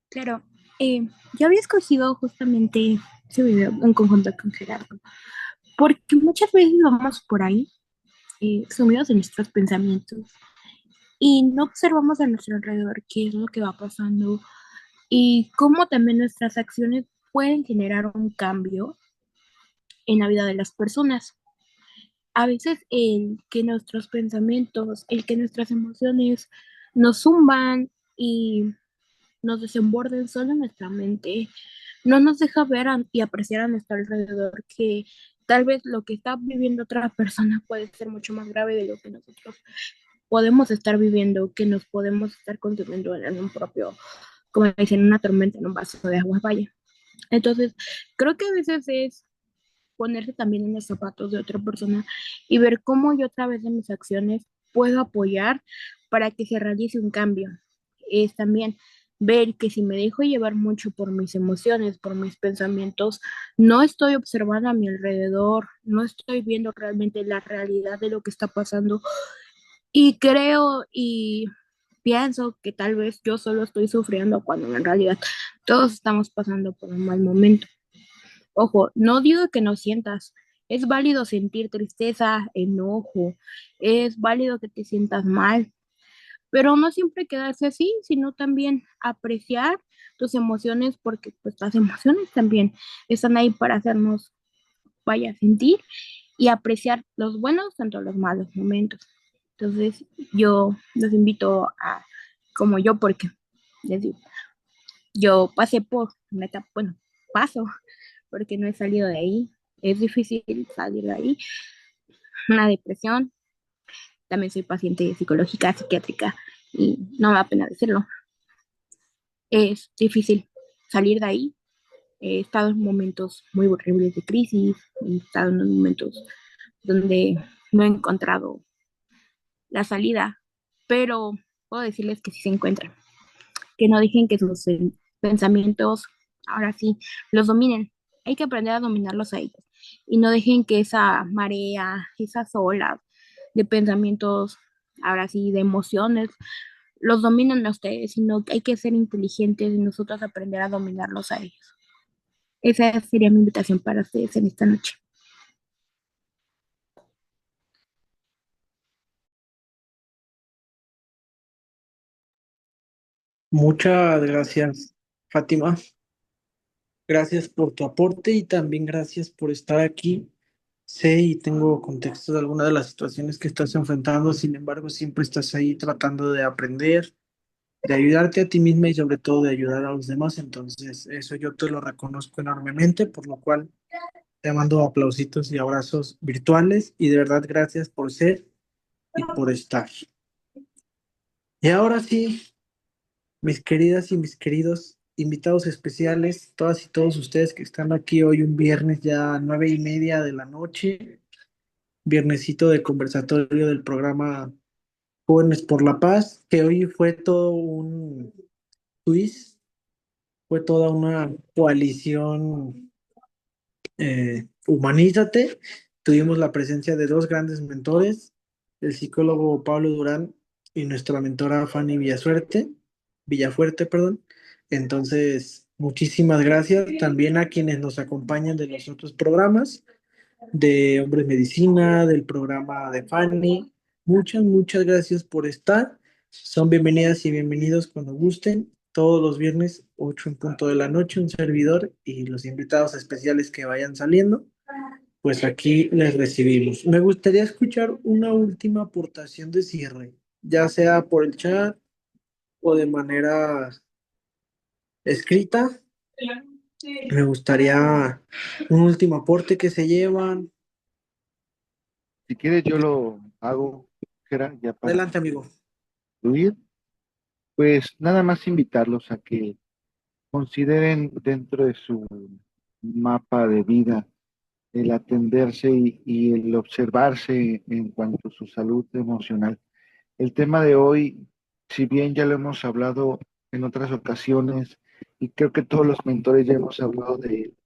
Claro, yo había escogido justamente ese video en conjunto con Gerardo, porque muchas veces vamos por ahí, sumidos en nuestros pensamientos, y no observamos a nuestro alrededor qué es lo que va pasando y cómo también nuestras acciones pueden generar un cambio en la vida de las personas. A veces el que nuestros pensamientos, el que nuestras emociones nos zumban y nos desemborden solo en nuestra mente, no nos deja ver y apreciar a nuestro alrededor que tal vez lo que está viviendo otra persona puede ser mucho más grave de lo que nosotros podemos estar viviendo, que nos podemos estar consumiendo en un propio, como dicen, una tormenta en un vaso de agua, vaya. Entonces, creo que a veces es ponerse también en los zapatos de otra persona y ver cómo yo a través de mis acciones puedo apoyar para que se realice un cambio. Es también ver que si me dejo llevar mucho por mis emociones, por mis pensamientos, no estoy observando a mi alrededor, no estoy viendo realmente la realidad de lo que está pasando y creo y pienso que tal vez yo solo estoy sufriendo cuando en realidad todos estamos pasando por un mal momento. Ojo, no digo que no sientas. Es válido sentir tristeza, enojo, es válido que te sientas mal, pero no siempre quedarse así, sino también apreciar tus emociones porque pues las emociones también están ahí para hacernos, vaya, sentir y apreciar los buenos tanto los malos momentos. Entonces, yo los invito a, como yo, porque les digo, yo pasé por una etapa, bueno, paso porque no he salido de ahí. Es difícil salir de ahí. Una depresión. También soy paciente psicológica, psiquiátrica y no me da pena decirlo. Es difícil salir de ahí. He estado en momentos muy horribles de crisis, he estado en momentos donde no he encontrado la salida, pero puedo decirles que sí se encuentran, que no dejen que sus pensamientos, ahora sí, los dominen. Hay que aprender a dominarlos a ellos y no dejen que esa marea, esas olas de pensamientos, ahora sí, de emociones, los dominen a ustedes, sino que hay que ser inteligentes y nosotros aprender a dominarlos a ellos. Esa sería mi invitación para ustedes en esta noche. Muchas gracias, Fátima. Gracias por tu aporte y también gracias por estar aquí. Sé y tengo contexto de algunas de las situaciones que estás enfrentando, sin embargo, siempre estás ahí tratando de aprender, de ayudarte a ti misma y sobre todo de ayudar a los demás. Entonces, eso yo te lo reconozco enormemente, por lo cual te mando aplausitos y abrazos virtuales y de verdad gracias por ser y por estar. Y ahora sí, mis queridas y mis queridos invitados especiales, todas y todos ustedes que están aquí hoy un viernes ya 9:30 de la noche, viernesito de conversatorio del programa Jóvenes por la Paz, que hoy fue todo un quiz, fue toda una coalición Humanízate. Tuvimos la presencia de dos grandes mentores, el psicólogo Pablo Durán y nuestra mentora Fanny Villafuerte, perdón. Entonces, muchísimas gracias también a quienes nos acompañan de los otros programas, de Hombres Medicina, del programa de Fanny. Muchas gracias por estar. Son bienvenidas y bienvenidos cuando gusten. Todos los viernes, 8 en punto de la noche, un servidor y los invitados especiales que vayan saliendo, pues aquí les recibimos. Me gustaría escuchar una última aportación de cierre, ya sea por el chat o de manera escrita. Me gustaría un último aporte que se llevan. Si quieres, yo lo hago, Gerard, ya para Adelante, amigo. concluir. Pues nada más invitarlos a que consideren dentro de su mapa de vida el atenderse y el observarse en cuanto a su salud emocional. El tema de hoy, si bien ya lo hemos hablado en otras ocasiones, y creo que todos los mentores ya hemos hablado de él,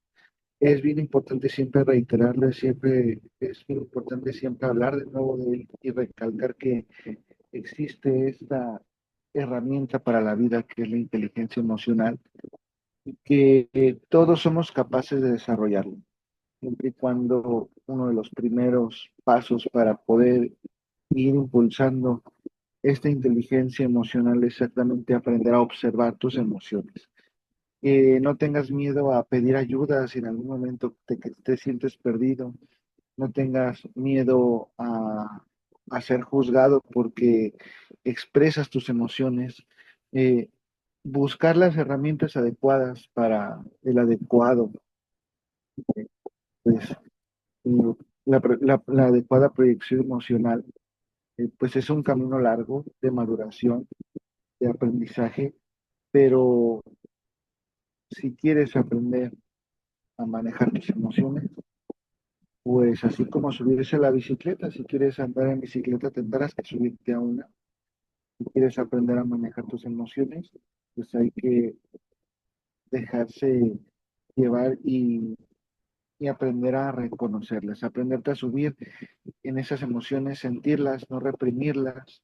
es bien importante siempre reiterarle, siempre es bien importante siempre hablar de nuevo de él y recalcar que existe esta herramienta para la vida que es la inteligencia emocional y que todos somos capaces de desarrollarlo, siempre y cuando uno de los primeros pasos para poder ir impulsando esta inteligencia emocional es exactamente aprender a observar tus emociones. Que no tengas miedo a pedir ayuda si en algún momento que te sientes perdido. No tengas miedo a ser juzgado porque expresas tus emociones. Eh, Buscar las herramientas adecuadas para el adecuado, pues, eh, la adecuada proyección emocional, pues es un camino largo de maduración, de aprendizaje, pero si quieres aprender a manejar tus emociones, pues así como subirse a la bicicleta, si quieres andar en bicicleta tendrás que subirte a una. Si quieres aprender a manejar tus emociones, pues hay que dejarse llevar y aprender a reconocerlas, aprenderte a subir en esas emociones, sentirlas, no reprimirlas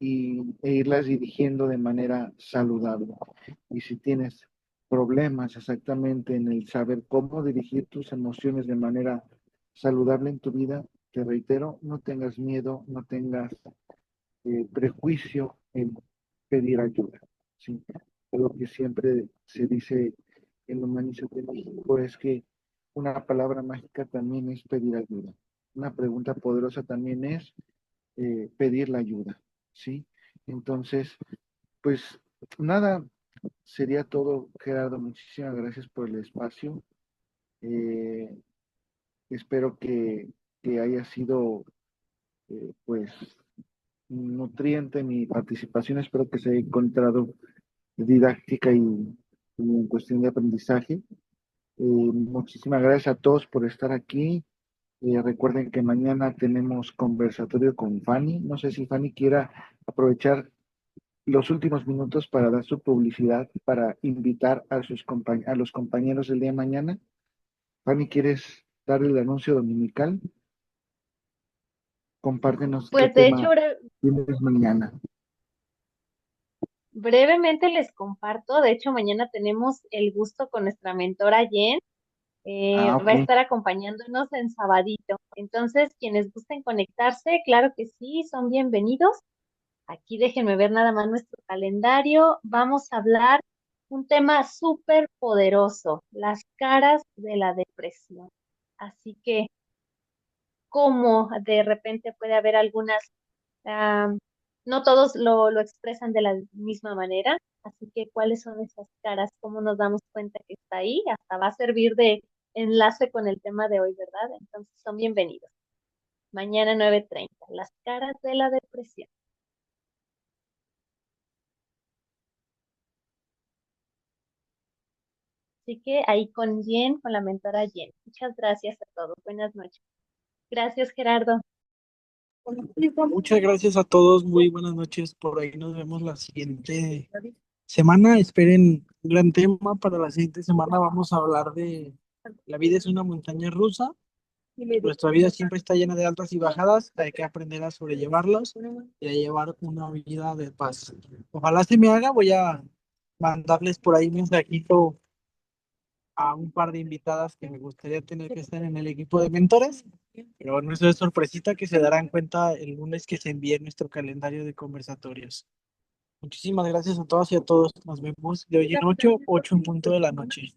e irlas dirigiendo de manera saludable. Y si tienes problemas exactamente en el saber cómo dirigir tus emociones de manera saludable en tu vida, te reitero, no tengas miedo, no tengas prejuicio en pedir ayuda. ¿Sí? Lo que siempre se dice en Humanizate de México es que una palabra mágica también es pedir ayuda. Una pregunta poderosa también es pedir la ayuda. ¿Sí? Entonces, pues nada, sería todo, Gerardo. Muchísimas gracias por el espacio. Eh, Espero que haya sido, pues, nutriente mi participación. Espero que se haya encontrado didáctica y en cuestión de aprendizaje. Muchísimas gracias a todos por estar aquí. Recuerden que mañana tenemos conversatorio con Fanny. No sé si Fanny quiera aprovechar los últimos minutos para dar su publicidad, para invitar a a los compañeros del día de mañana. Fanny, ¿quieres dar el anuncio dominical? Compártenos qué Pues de hecho, tema tienes mañana. brevemente les comparto, de hecho mañana tenemos el gusto con nuestra mentora Jen, Ah, va a ok. estar acompañándonos en sabadito. Entonces, quienes gusten conectarse, claro que sí, son bienvenidos. Aquí déjenme ver nada más nuestro calendario. Vamos a hablar un tema súper poderoso, las caras de la depresión. Así que, ¿cómo de repente puede haber algunas, ah, no todos lo expresan de la misma manera? Así que, ¿cuáles son esas caras? ¿Cómo nos damos cuenta que está ahí? Hasta va a servir de enlace con el tema de hoy, ¿verdad? Entonces, son bienvenidos. Mañana 9:30, las caras de la depresión. Así que ahí con Jen, con la mentora Jen. Muchas gracias a todos. Buenas noches. Gracias, Gerardo. Muchas gracias a todos, muy buenas noches. Por ahí nos vemos la siguiente semana. Esperen un gran tema para la siguiente semana. Vamos a hablar de la vida es una montaña rusa. Nuestra vida siempre está llena de altas y bajadas. Hay que aprender a sobrellevarlos y a llevar una vida de paz. Ojalá se me haga. Voy a mandarles por ahí un mensajito a un par de invitadas que me gustaría tener que estar en el equipo de mentores. Pero bueno, eso es sorpresita que se darán cuenta el lunes que se envíe nuestro calendario de conversatorios. Muchísimas gracias a todas y a todos. Nos vemos de hoy en 8 en punto de la noche.